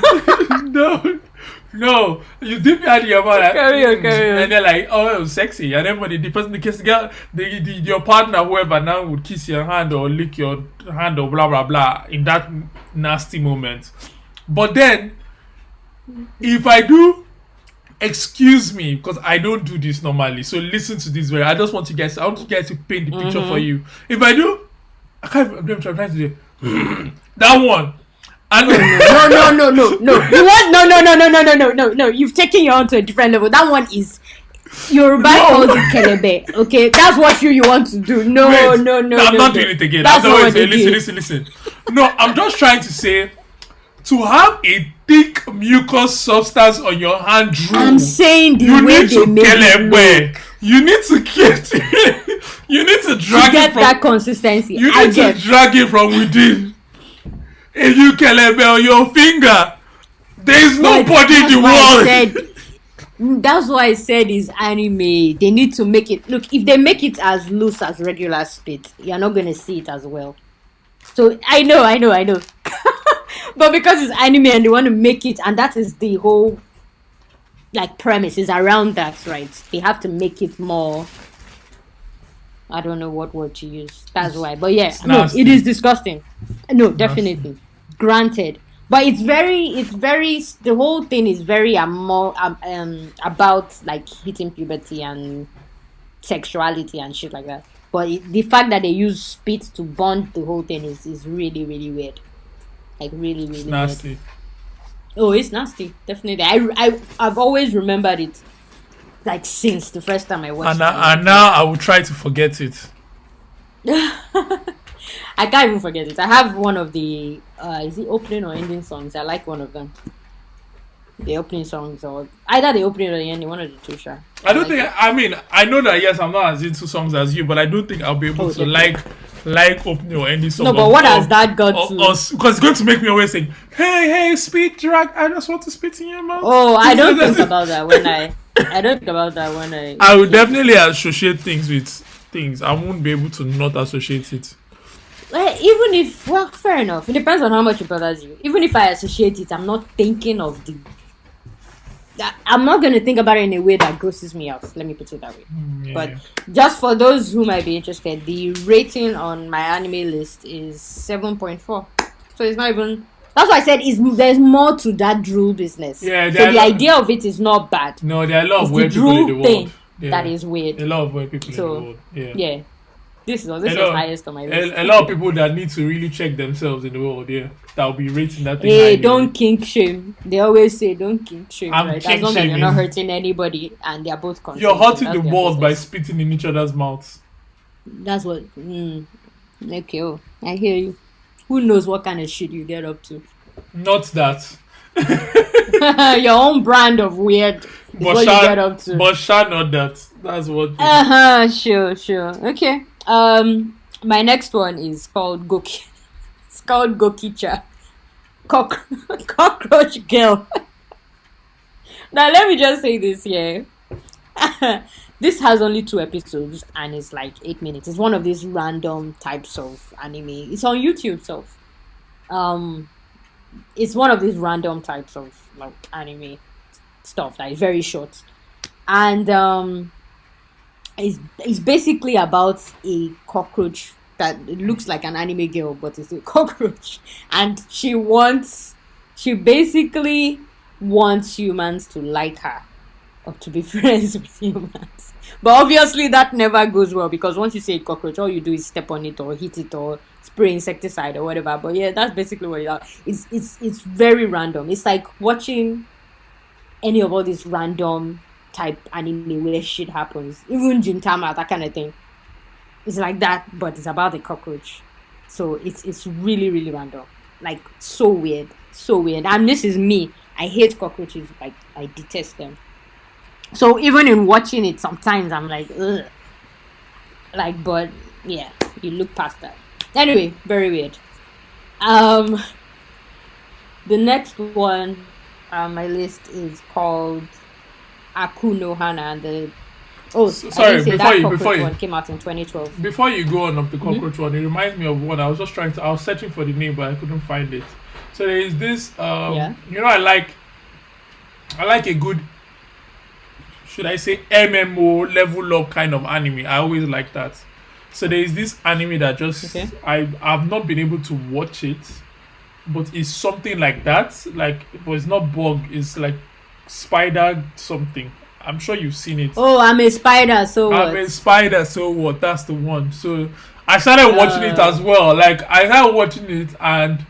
No. You dip your hand in your mouth like, Carry on, carry on. and they're like, oh, it was sexy. And everybody, the person, the kiss, your partner, whoever now would kiss your hand or lick your hand or blah blah blah in that nasty moment. But then, if I do, excuse me, because I don't do this normally. So listen to this. I just want you guys. I want you guys to paint the picture for you. If I do, I can't. I'm trying to do that one. And No. You want no. You've taken your own to a different level. That one is Yoruba calls it kelebe. Okay, that's what you want to do. No. I'm not doing it again. That's not what they Listen. No, I'm just trying to say, to have a thick mucus substance on your hand, I'm saying the you way need they to make it kelebe. look. You need to get. You need to drag To get it from. that consistency. You I need get. to drag it from within. If you kelebe on your finger, there is nobody in the world. That's why I said it's anime. They need to make it look. If they make it as loose as regular spit, you're not gonna see it as well. So I know. But because it's anime and they want to make it, and that is the whole like premise is around that, right? They have to make it more. I don't know what word to use. That's why. But yeah, no, nasty. it is disgusting. No, definitely. Granted. But it's very the whole thing is very more about like hitting puberty and sexuality and shit like that. But the fact that they use spit to bond the whole thing is really, really weird. Like really, really nasty. weird. Oh, it's nasty. Definitely. I've always remembered it. Like since the first time I watched it. And now I will try to forget it. I can't even forget it. I have one of the is it opening or ending songs? I like one of them. The opening songs or either the opening or the ending, one of the two, sure. I don't think. I mean, I know that yes, I'm not as into songs as you, but I don't think I'll be able to definitely. like opening or ending song. No, but what has that got to? Because it's going to make me always say, "Hey, spit drag." I just want to spit in your mouth. Oh, I don't think about that when I don't think about that when I. I would definitely associate things with things. I won't be able to not associate it. Even if, well, fair enough. It depends on how much it bothers you. Even if I associate it, I'm not thinking of the. I'm not going to think about it in a way that grosses me out. Let me put it that way. Yeah. But just for those who might be interested, the rating on my anime list is 7.4. So it's not even. That's why I said there's more to that drool business. Yeah, so the idea of it is not bad. No, there are a lot of It's weird the people in the drool world. thing Yeah. that is weird. A lot of weird people So, in the world. Yeah. Yeah. This was highest on my list. A lot of people that need to really check themselves in the world, yeah. That will be rating that thing. Hey, highly. don't kink shame. They always say don't kink shame, I'm right? As kink long as you're shaming. not hurting anybody and they're both consenting. You're hurting That's the their balls by business. spitting in each other's mouths. That's what. Okay, I hear you. Who knows what kind of shit you get up to? Not that. Your own brand of weird is what you get up to. But shall not that. That's what. Sure. Okay. My next one is called Goki. It's called Gokicha. Cockroach Girl. Now let me just say this here. This has only 2 episodes and it's like 8 minutes. It's one of these random types of anime. It's on YouTube, so it's one of these random types of like anime stuff that is very short. And it's basically about a cockroach that it looks like an anime girl, but it's a cockroach, and she basically wants humans to like her or to be friends with humans. But obviously that never goes well because once you say cockroach, all you do is step on it or hit it or spray insecticide or whatever. But yeah, that's basically what it is. It's very random. It's like watching any of all these random type anime where shit happens. Even Gintama, that kind of thing. It's like that, but it's about the cockroach. So it's really, really random. Like so weird. And this is me. I hate cockroaches. Like I detest them. So even in watching it, sometimes I'm like, ugh. Like, but yeah, you look past that. Anyway, very weird. The next one on my list is called Aku no Hana, and the Oh, I didn't Sorry, say that cockroach one came out in 2012. before you go on of the cockroach one, it reminds me of one. I was searching for the name, but I couldn't find it. So there is this. Yeah. I like a good, should I say, MMO level up kind of anime. I always like that. So there is this anime that just Okay. I've not been able to watch it, but it's something like that. Like, but it's not bug. It's like spider something. I'm sure you've seen it. Oh, I'm a spider, so I'm what? a spider, so what? That's the one. So I started watching it as well. Like I started watching it and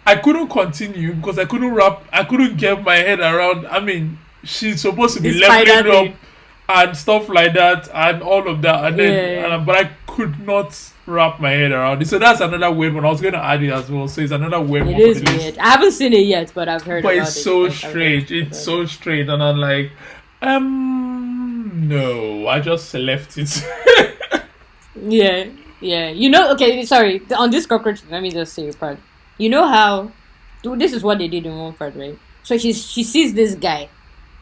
I couldn't continue because I couldn't get my head around. I mean, she's supposed to be The leveling spider up thing. and stuff like that and all of that. And then, Yeah. but I could not wrap my head around it. So that's another weird one. I was going to add it as well. So it's another weird It one is for the list. weird. I haven't seen it yet, but I've heard But about it's it. so Like, I've heard strange. It's about so it. strange. And I'm like, no, I just left it. Yeah, yeah. You know, okay, sorry. On this cockroach, let me just say a part. You know how this is what they did in one part, right? So she sees this guy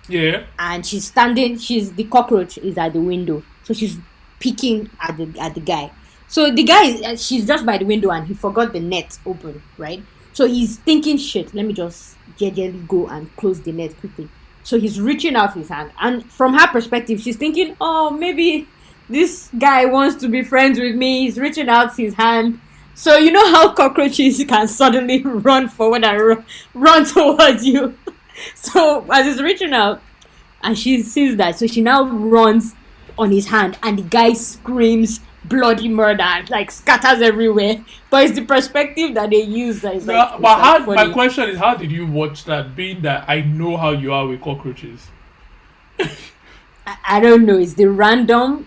Yeah. and she's standing. The cockroach is at the window, so she's peeking at the guy. So the guy she's just by the window and he forgot the net open, right? So he's thinking, shit, let me just gingerly go and close the net quickly. So he's reaching out his hand, and from her perspective, she's thinking, oh, maybe this guy wants to be friends with me. He's reaching out his hand. So you know how cockroaches can suddenly run forward and run towards you. So as he's reaching out, and she sees that, so she now runs on his hand, and the guy screams bloody murder, like scatters everywhere. But it's the perspective that they use that is No, like, but it's like my funny. question is, how did you watch that? Being that I know how you are with cockroaches. I don't know. It's the random,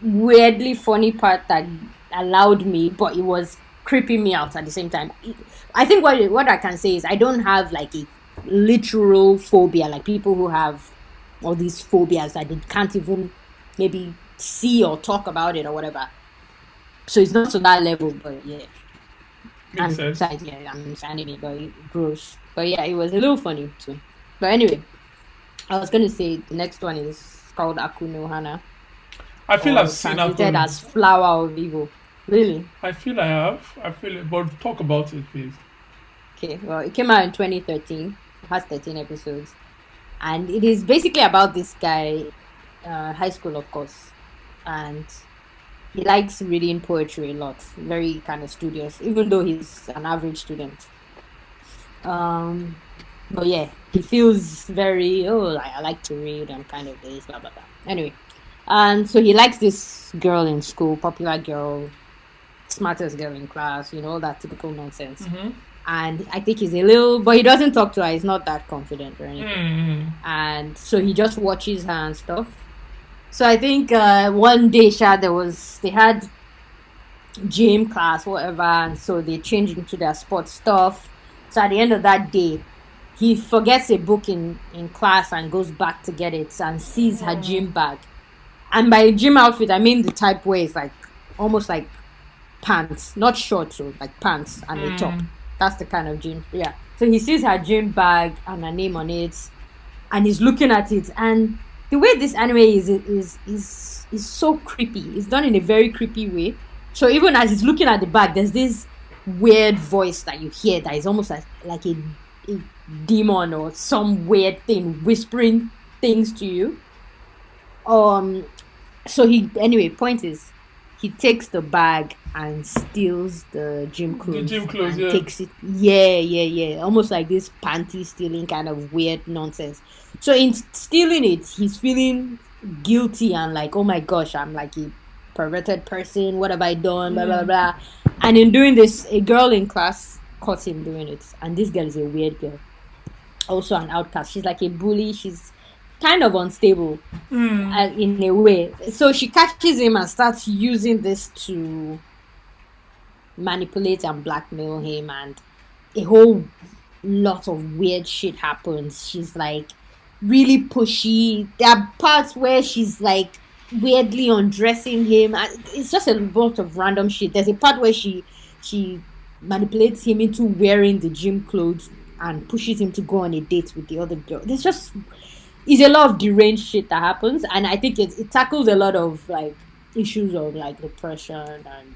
weirdly funny part that allowed me, but it was creeping me out at the same time. I think what I can say is I don't have like a literal phobia, like people who have all these phobias that they can't even maybe see or talk about it or whatever. So it's not to that level, but yeah. Makes And sense. besides, yeah, I'm finding it very gross. But yeah, it was a little funny too. But anyway, I was gonna say the next one is called Akuno Hana, I feel or I've seen translated Akon. as Flower of Evil. Really? I feel I have. I feel it. But talk about it, please. Okay. Well, it came out in 2013. It has 13 episodes, and it is basically about this guy, high school, of course, and he likes reading poetry a lot. Very kind of studious, even though he's an average student. Um, but yeah, he feels very I like to read. I'm kind of this, blah blah blah. Anyway, and so he likes this girl in school, popular girl, smartest girl in class, all that typical nonsense. And I think he's a little, but he doesn't talk to her. He's not that confident or anything. And so he just watches her and stuff. So I think one day, they had gym class, whatever, and so they changed into their sports stuff. So at the end of that day, he forgets a book in class and goes back to get it and sees her gym bag. And by gym outfit, I mean the type where it's like almost like pants, not shorts, so like pants and a top. That's the kind of gym. Yeah. So he sees her gym bag and her name on it, and he's looking at it. And the way this anime is so creepy. It's done in a very creepy way. So even as he's looking at the bag, there's this weird voice that you hear that is almost like a demon or some weird thing whispering things to you. So point is, he takes the bag and steals the gym clothes. The gym clothes, and yeah. Takes it. Yeah. Almost like this panty stealing kind of weird nonsense. So in stealing it, he's feeling guilty and like, oh my gosh, I'm like a perverted person. What have I done? Blah blah blah. And in doing this, a girl in class caught him doing it, and this girl is a weird girl, also an outcast. She's like a bully. She's kind of unstable in a way. So she catches him and starts using this to manipulate and blackmail him, and a whole lot of weird shit happens. She's like really pushy. There are parts where she's like weirdly undressing him. It's just a lot of random shit. There's a part where she manipulates him into wearing the gym clothes and pushes him to go on a date with the other girl. There's just it's a lot of deranged shit that happens, and I think it tackles a lot of like issues of like depression, and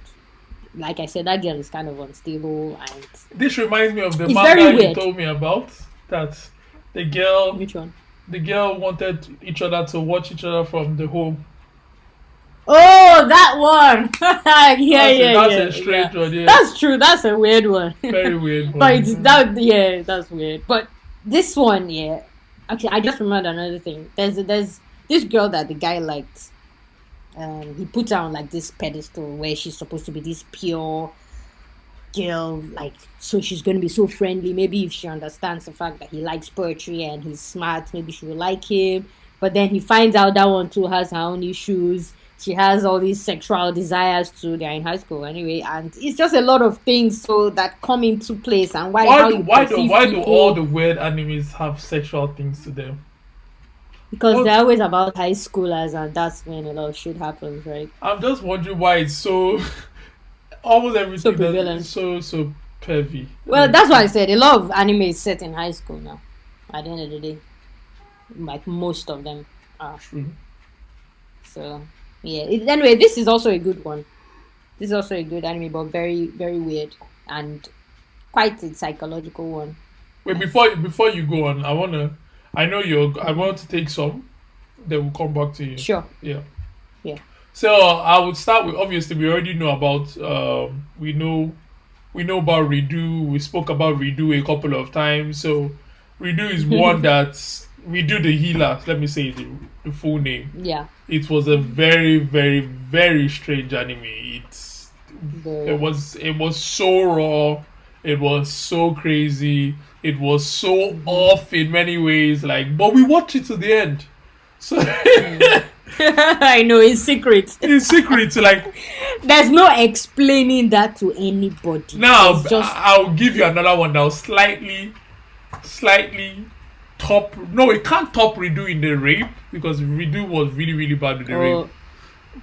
like I said, that girl is kind of unstable, and This reminds me of the it's manga very you weird. told me about. That the girl, Which one? the girl wanted each other to watch each other from the home. Oh, that one. Yeah, That's yeah, a strange yeah. one. Yeah, That's true. That's a weird one. very weird But it's one. that. Yeah, that's weird. But this one, yeah. Actually, I just remembered another thing. There's this girl that the guy liked. He put her on like this pedestal where she's supposed to be this pure girl, like so she's gonna be so friendly. Maybe if she understands the fact that he likes poetry and he's smart, maybe she will like him. But then he finds out that one too has her own issues. She has all these sexual desires too. They're in high school anyway, and it's just a lot of things so that come into place and how you perceive Why do all people, the weird animes have sexual things to them? because What? they're always about high schoolers, and that's when a lot of shit happens, right? I'm just wondering why it's so almost So everything that prevalent. is so pervy. Well, that's why I said a lot of anime is set in high school now. At the end of the day, like most of them are. True. So yeah. Anyway, this is also a good one. This is also a good anime, but very very weird and quite a psychological one. Wait, before you go on, I want to take some. Then we'll come back to you. Sure. Yeah. Yeah. So I would start with, obviously we already know about we know about Redo. We spoke about Redo a couple of times. So Redo is one that's Redo the Healer. Let me say the full name. Yeah. It was a very very very strange anime. Very. It was so raw. It was so crazy. It was so off in many ways. Like, but we watched it to the end. So I know it's secret. in secret, like There's no explaining that to anybody. now, It's just I'll give you another one that was slightly top. No, it can't top Redo in the rape because Redo was really really bad with the rape. oh,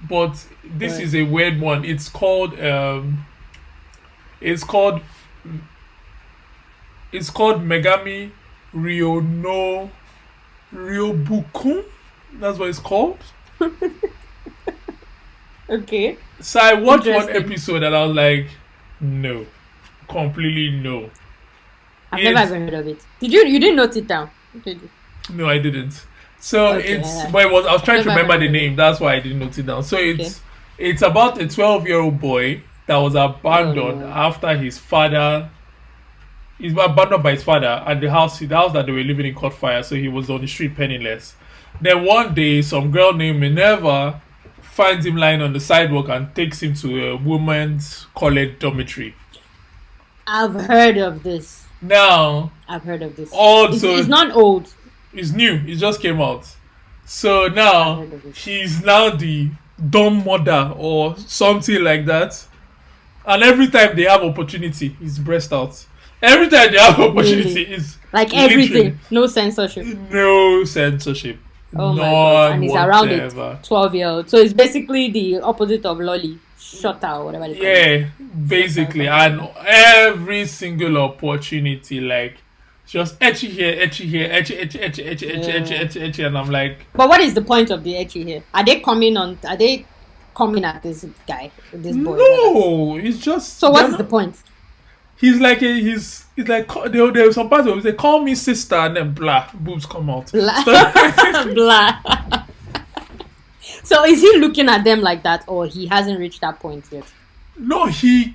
But this right. is a weird one. It's called Megami Ryo no Ryobukun. That's what it's called. Okay. So I watched one Interesting. episode and I was like, no, completely no. I've never It's- even heard of it. You didn't note it down? Did you? No, I didn't. So Okay, but I was trying to Never remember the heard of name. That's why I didn't note it down. So it's about a 12-year-old boy that was abandoned Oh, no. after his father. He's abandoned by his father, and the house that they were living in caught fire. So he was on the street penniless. Then one day, some girl named Minerva finds him lying on the sidewalk and takes him to a woman's college dormitory. I've heard of this. Now, I've heard of this. also, It's not old. it's new. It just came out. So I've now heard of it. he's now the dumb mother or something like that. And every time they have opportunity, he's breast out. Every time they have opportunity, is Like literally everything. No censorship. no censorship. Oh my god. And he's around it. whatever. 12-year-old. So it's basically the opposite of Lolly. Shutter or whatever they call it. Yeah, basically, and every single opportunity, like just etchy here, etchy here, etchy, and I'm like, But what is the point of the ecchi here? Are they coming at this guy, this boy? no, it's just. So what they're is the not- point? He's like he's like there were some parts where they call me sister and then blah boobs come out. Blah. Blah. So is he looking at them like that, or he hasn't reached that point yet? No, he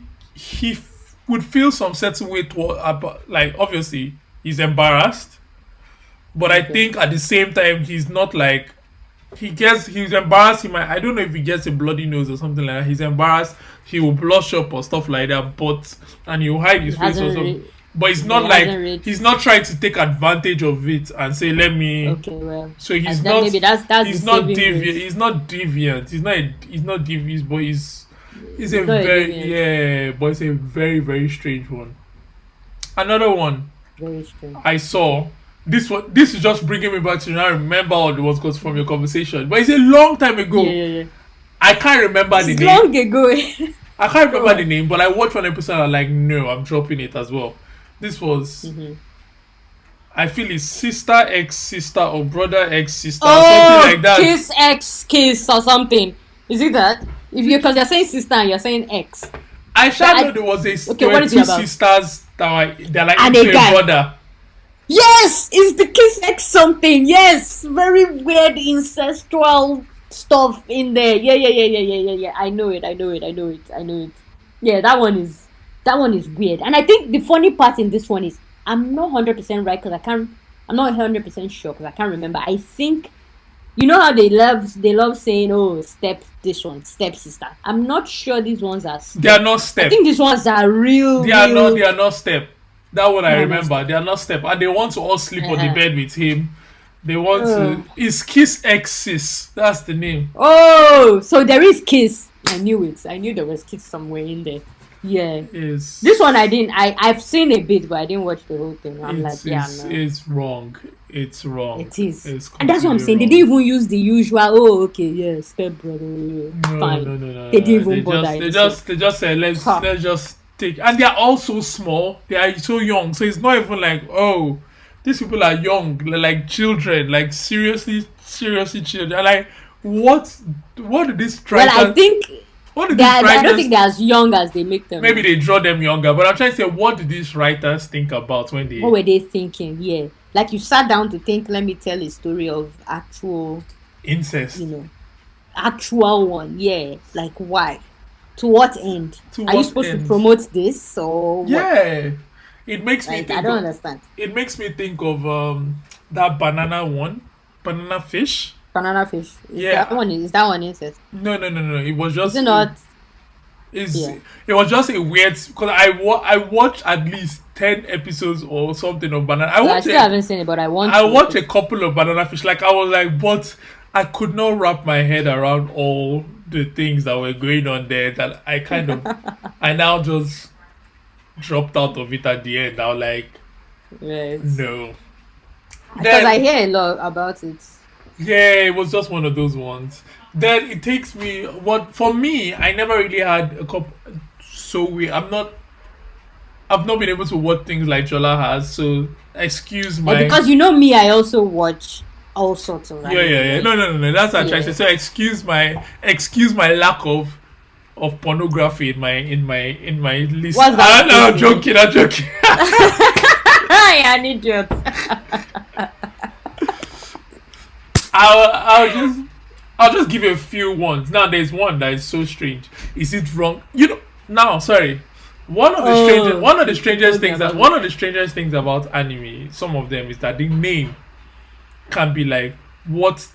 would feel some certain way about, like, obviously he's embarrassed, but I Okay. think at the same time he's not like he's embarrassed. I don't know if he gets a bloody nose or something like that. He's embarrassed. He will blush up or stuff like that, and he'll hide his He face or hasn't something. re- But it's he not like hasn't reached- he's not trying to take advantage of it and say, "Let me." Okay, well. So he's and then not. maybe that's He's the not saving deviant. grace. He's not deviant. He's not devious, but he's a not a very deviant. but it's a very very strange one. Another one Very strange. I saw. This is just bringing me back to now. Remember all the ones goes from your conversation, but it's a long time ago. Yeah. I can't remember the It's name. long ago. I can't remember on. the name, but I watched one episode and I'm like, no, I'm dropping it as well. This was. Mhm. I feel it's sister ex sister or brother ex sister or something Oh, like that. kiss X kiss or something. Is it that? If you because you're saying sister and you're saying X. I shall know I, there okay, were what is it two about? sisters that they're like And into a a guy. brother. Yes, it's the kiss X something. Yes, very weird incestual stuff in there. Yeah. I know it. Yeah, that one is weird. And I think the funny part in this one is I'm not 100% right because I'm not 100% sure because I can't remember. I think you know how they love saying, oh, step sister. I'm not sure these ones are They are step. not I step. think these ones are real, They real. are not step. That one I No, no remember. step. They are not step. And they want to all sleep on the Uh-huh. bed with him. They want to Oh. it's Kiss X Sis. That's the name. Oh, so there is kiss. I knew it. I knew there was kiss somewhere in there. Yeah. This one I Is didn't. I've seen a bit, but I didn't watch the whole thing. I'm like, yeah, no, it's wrong. It's wrong. it is. It's And that's what I'm completely saying. They didn't wrong. even use the usual. Oh, okay, yeah, step brother, yeah, fine. They didn't They even bother. they just say Ha. let's just take, and they are all so small. They are so young, so it's not even like, oh, these people are young, like children, like seriously children. They're like, what did these Well, I writers think what did these I don't think writers they're as young as they make them. maybe they draw them younger, but I'm trying to say, what did these writers think about when What they were they thinking? Yeah, like you sat down to think. Let me tell a story of actual, incest? you know, actual one. Yeah, like why? To what end? To Are you what supposed to end? promote this or what? Yeah, it makes me Like I think don't of understand. it makes me think of that banana one, banana fish. Banana fish. Yeah, Is that one incest? no. It was Is it just not? is Yeah. it was just a weird because I watched at least 10 episodes or something of banana. Well, I still haven't seen it, but I want I to. watched a couple of banana fish. Like I was like, but I could not wrap my head around all the things that were going on there. That I kind of I now just dropped out of it at the end. I was like, Yes. no. Because I Then hear a lot about it. yeah, it was just one of those ones. Then it takes me what for me. I never really had a couple. So I've not been able to watch things like Jola has. So excuse Like my because you know me, I also watch all sorts of anime, yeah. right? No. That's what I'm trying to Yeah. say. So excuse my lack of pornography in my list. What's that No, I'm supposed to mean? joking. I'm joking. You're an idiot. I'll just give you a few ones. Now there's one that is so strange. Is it wrong? You know. Now, sorry. Oh, One of the you strangest told me things about that it. one of the strangest things about anime, some of them is that the name can be like, what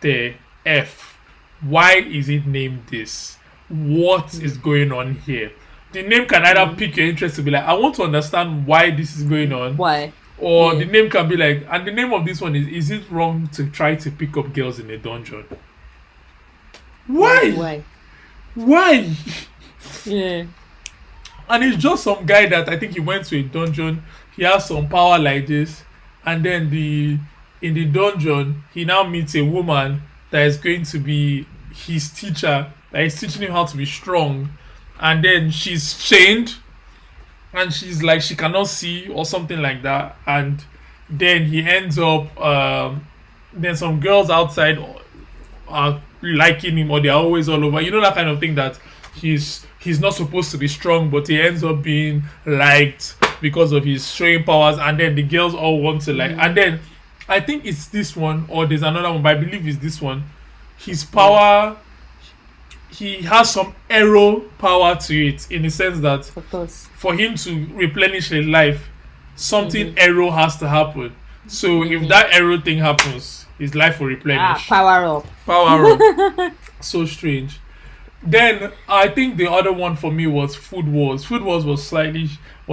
the f? Why is it named this? What is going on here? The name can either pique your interest to be like, I want to understand why this is going on, Why? or Yeah. the name can be like, and the name of this one is it wrong to try to pick up girls in a dungeon? Why? Why? Why? Yeah. And it's just some guy that I think he went to a dungeon. He has some power like this, and then in the dungeon he now meets a woman that is going to be his teacher. That is teaching him how to be strong, and then she's chained, and she's like she cannot see or something like that, and then he ends up. Then some girls outside are liking him, or they're always all over. You know that kind of thing that he's not supposed to be strong, but he ends up being liked because of his showing powers, and then the girls all want to like. And then I think it's this one, or there's another one, but I believe it's this one. His power, he has some arrow power to it, in the sense that Of course. for him to replenish his life, something arrow has to happen. So if that arrow thing happens, his life will replenish. Power up. Power up. So strange. Then I think the other one for me was Food Wars. Food Wars was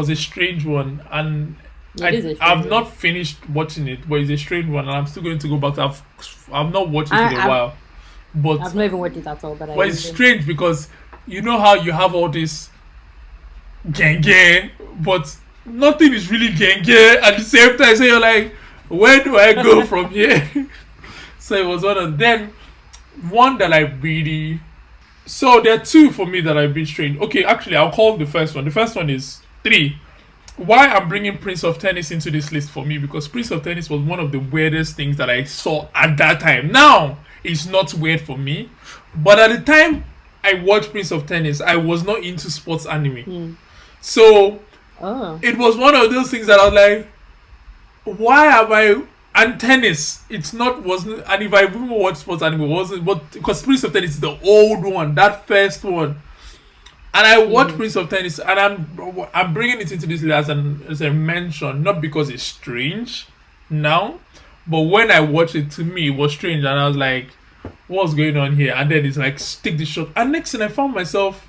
a strange one, and It is a strange I've one. not finished watching it, but it's a strange one, and I'm still going to go back. I've not watched it in a I've- while, but I've not even watched it at all, but I but it's will. strange because you know how you have all this gang, but nothing is really gang at the same time. So you're like, where do I go from here? So it was one that I really. So there are two for me that I've been strange. Okay, actually, I'll call the first one. The first one is three. why I'm bringing Prince of Tennis into this list for me, because Prince of Tennis was one of the weirdest things that I saw at that time. Now it's not weird for me, but at the time I watched Prince of Tennis, I was not into sports anime. So it was one of those things that I was like, why have I, and tennis, it's not, wasn't, and if I even watched sports anime, it wasn't, but because Prince of Tennis is the old one, that first one. And I watched Prince of Tennis, and I'm bringing it into this list as a mention, not because it's strange now, but when I watched it, to me, it was strange, and I was like, what's going on here? And then it's like, stick the shot. And next thing, I found myself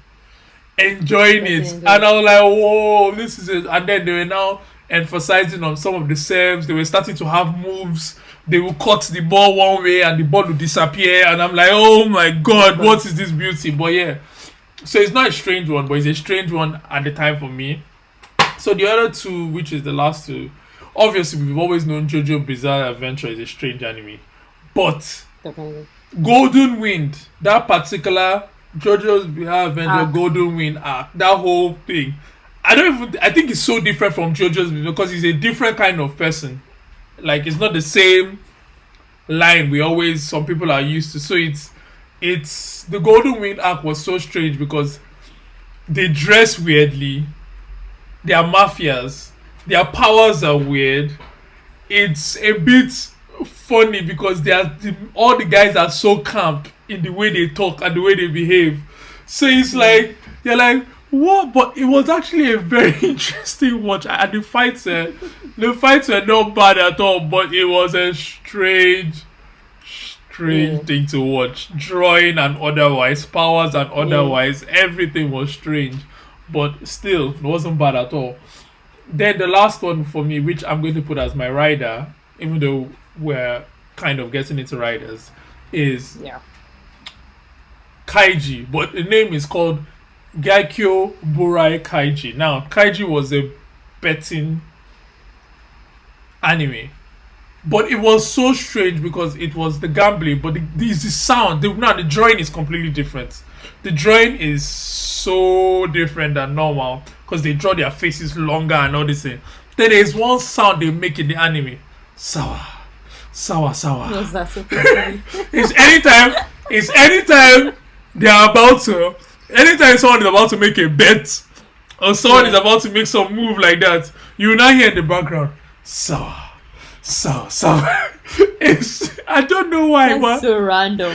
enjoying it, and I was like, whoa, this is it. And then they were now emphasizing on some of the serves. They were starting to have moves. They will cut the ball one way, and the ball will disappear. And I'm like, oh my god, what is this beauty? But yeah. So it's not a strange one, but it's a strange one at the time for me. So the other two, which is the last two, obviously we've always known JoJo Bizarre Adventure is a strange anime. But Golden Wind, that particular JoJo's Bizarre Adventure Golden Wind arc, that whole thing, I think it's so different from JoJo's because he's a different kind of person. Like, it's not the same line some people are used to. So it's the Golden Wind arc was so strange because they dress weirdly, they are mafias, their powers are weird. It's a bit funny because all the guys are so camp in the way they talk and the way they behave. So it's like, you're like, what? But it was actually a very interesting watch, and the fights were not bad at all, but it was a strange thing to watch. Drawing and otherwise, powers and otherwise, everything was strange, but still, it wasn't bad at all. Then the last one for me, which I'm going to put as my rider, even though we're kind of getting into riders, is Kaiji, but the name is called Gaikyo Burai Kaiji. Now, Kaiji was a betting anime, but it was so strange because it was the gambling, but the sound, the drawing is completely different. The drawing is so different than normal because they draw their faces longer and all this thing. Then there's one sound they make in the anime, sawa, sawa, sawa. Yes, that's so funny. It's anytime they're about to, anytime someone is about to make a bet or someone is about to make some move like that, you will not hear in the background, sawa. So I don't know why. That's so random.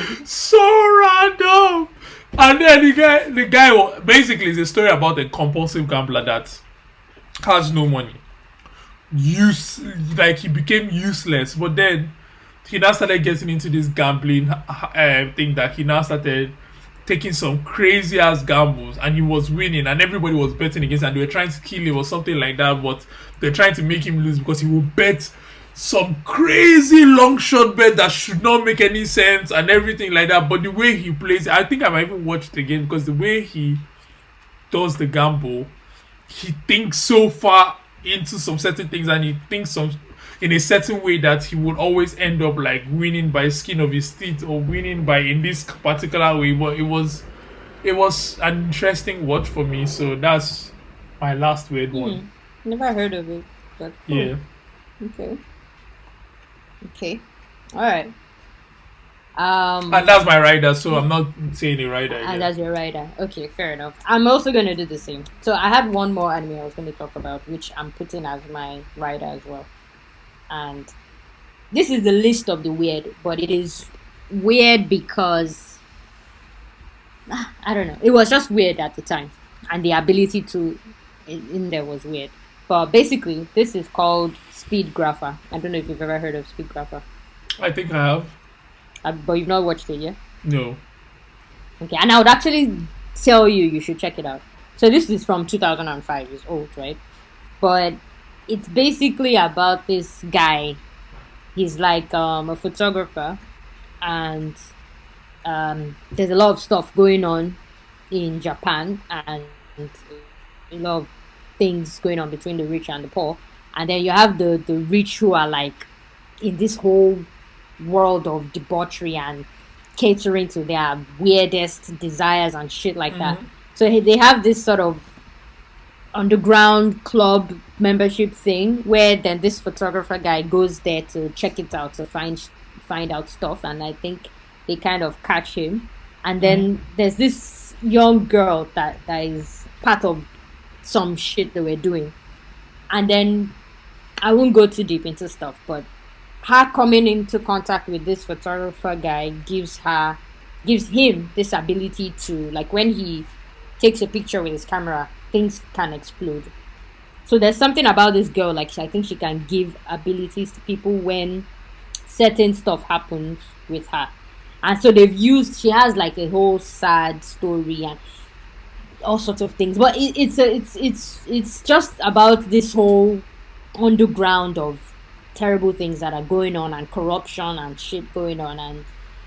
And then the guy basically is a story about a compulsive gambler that has no money. Like he became useless, but then he now started getting into this gambling thing that he now started taking some crazy ass gambles, and he was winning, and everybody was betting against him, and they were trying to kill him or something like that, but they're trying to make him lose because he will bet some crazy long shot bet that should not make any sense and everything like that. But the way he plays, I think I might even watch it again because the way he does the gamble, he thinks so far into some certain things, and he thinks in a certain way that he would always end up like winning by skin of his teeth or winning by in this particular way. But it was an interesting watch for me. So that's my last weird one. Never heard of it, but cool. Yeah. Okay. All right. And that's my rider, so I'm not saying a rider. And that's your rider. Okay, fair enough. I'm also going to do the same. So I had one more anime I was going to talk about, which I'm putting as my rider as well. And this is the list of the weird, but it is weird because, I don't know, it was just weird at the time. And the ability to, in there was weird. But basically, this is called Speed Grapher. I don't know if you've ever heard of Speed Grapher. I think I have. But you've not watched it yet? No. Okay, and I would actually tell you should check it out. So this is from 2005. It's old, right? But it's basically about this guy. He's like a photographer, and there's a lot of stuff going on in Japan, and a lot of things going on between the rich and the poor. And then you have the rich who are like in this whole world of debauchery and catering to their weirdest desires and shit like that. So they have this sort of underground club membership thing where then this photographer guy goes there to check it out to find out stuff, and I think they kind of catch him, and then there's this young girl that is part of some shit they were doing, and then I won't go too deep into stuff, but her coming into contact with this photographer guy gives him this ability to, like, when he takes a picture with his camera, things can explode. So there's something about this girl, like, I think she can give abilities to people when certain stuff happens with her. And so she has like a whole sad story and all sorts of things. But it's just about this whole underground of terrible things that are going on and corruption and shit going on,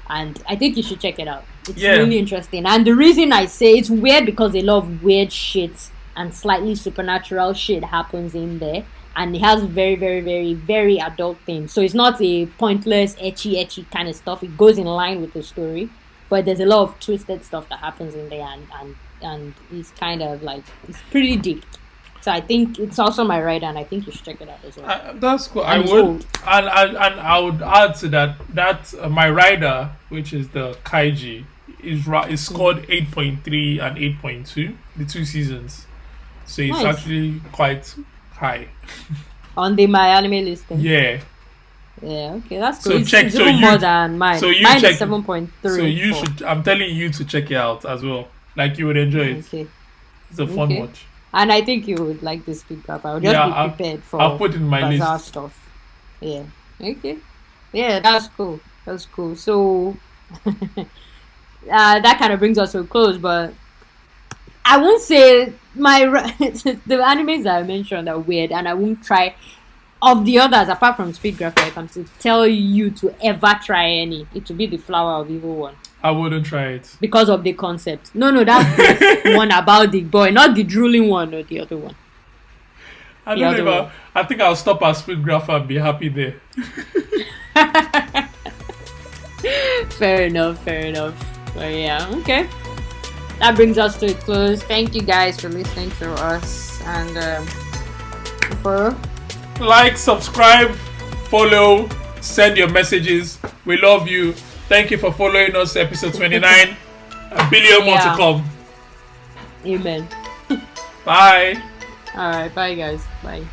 and I think you should check it out. It's really interesting. And the reason I say it's weird because a lot of weird shit and slightly supernatural shit happens in there, and it has very, very, very, very adult themes. So it's not a pointless etchy kind of stuff. It goes in line with the story, but there's a lot of twisted stuff that happens in there, and it's kind of like, it's pretty deep. So I think it's also my rider, and I think you should check it out as well. That's cool. And I would, and I would add to that my rider, which is the Kaiji, is scored 8.3 and 8.2, the 2 seasons. So it's actually quite high on the My Anime listing. Yeah. Yeah. Okay, that's cool. So check. It's even more than mine. So you mine check. Is 7.3. So you should. I'm telling you to check it out as well. Like, you would enjoy it. Okay. It's a fun watch. And I think you would like this Speed Graph. I'll just be prepared for I'll put it in my list. Stuff. Yeah. Okay. Yeah, that's cool. That's cool. So that kind of brings us to a close, but I won't say the animes that I mentioned are weird, and I won't try of the others apart from Speed Graph. I can tell you to ever try any. It will be the Flower of Evil one. I wouldn't try it because of the concept. No, that's the one about the boy, not the drooling one or the other one. I don't know. I think I'll stop at Speed Graph and be happy there. Fair enough. But yeah, okay. That brings us to a close. Thank you guys for listening to us, and for like, subscribe, follow, send your messages. We love you. Thank you for following us. Episode 29. A billion more to come. Amen. Bye. All right. Bye, guys. Bye.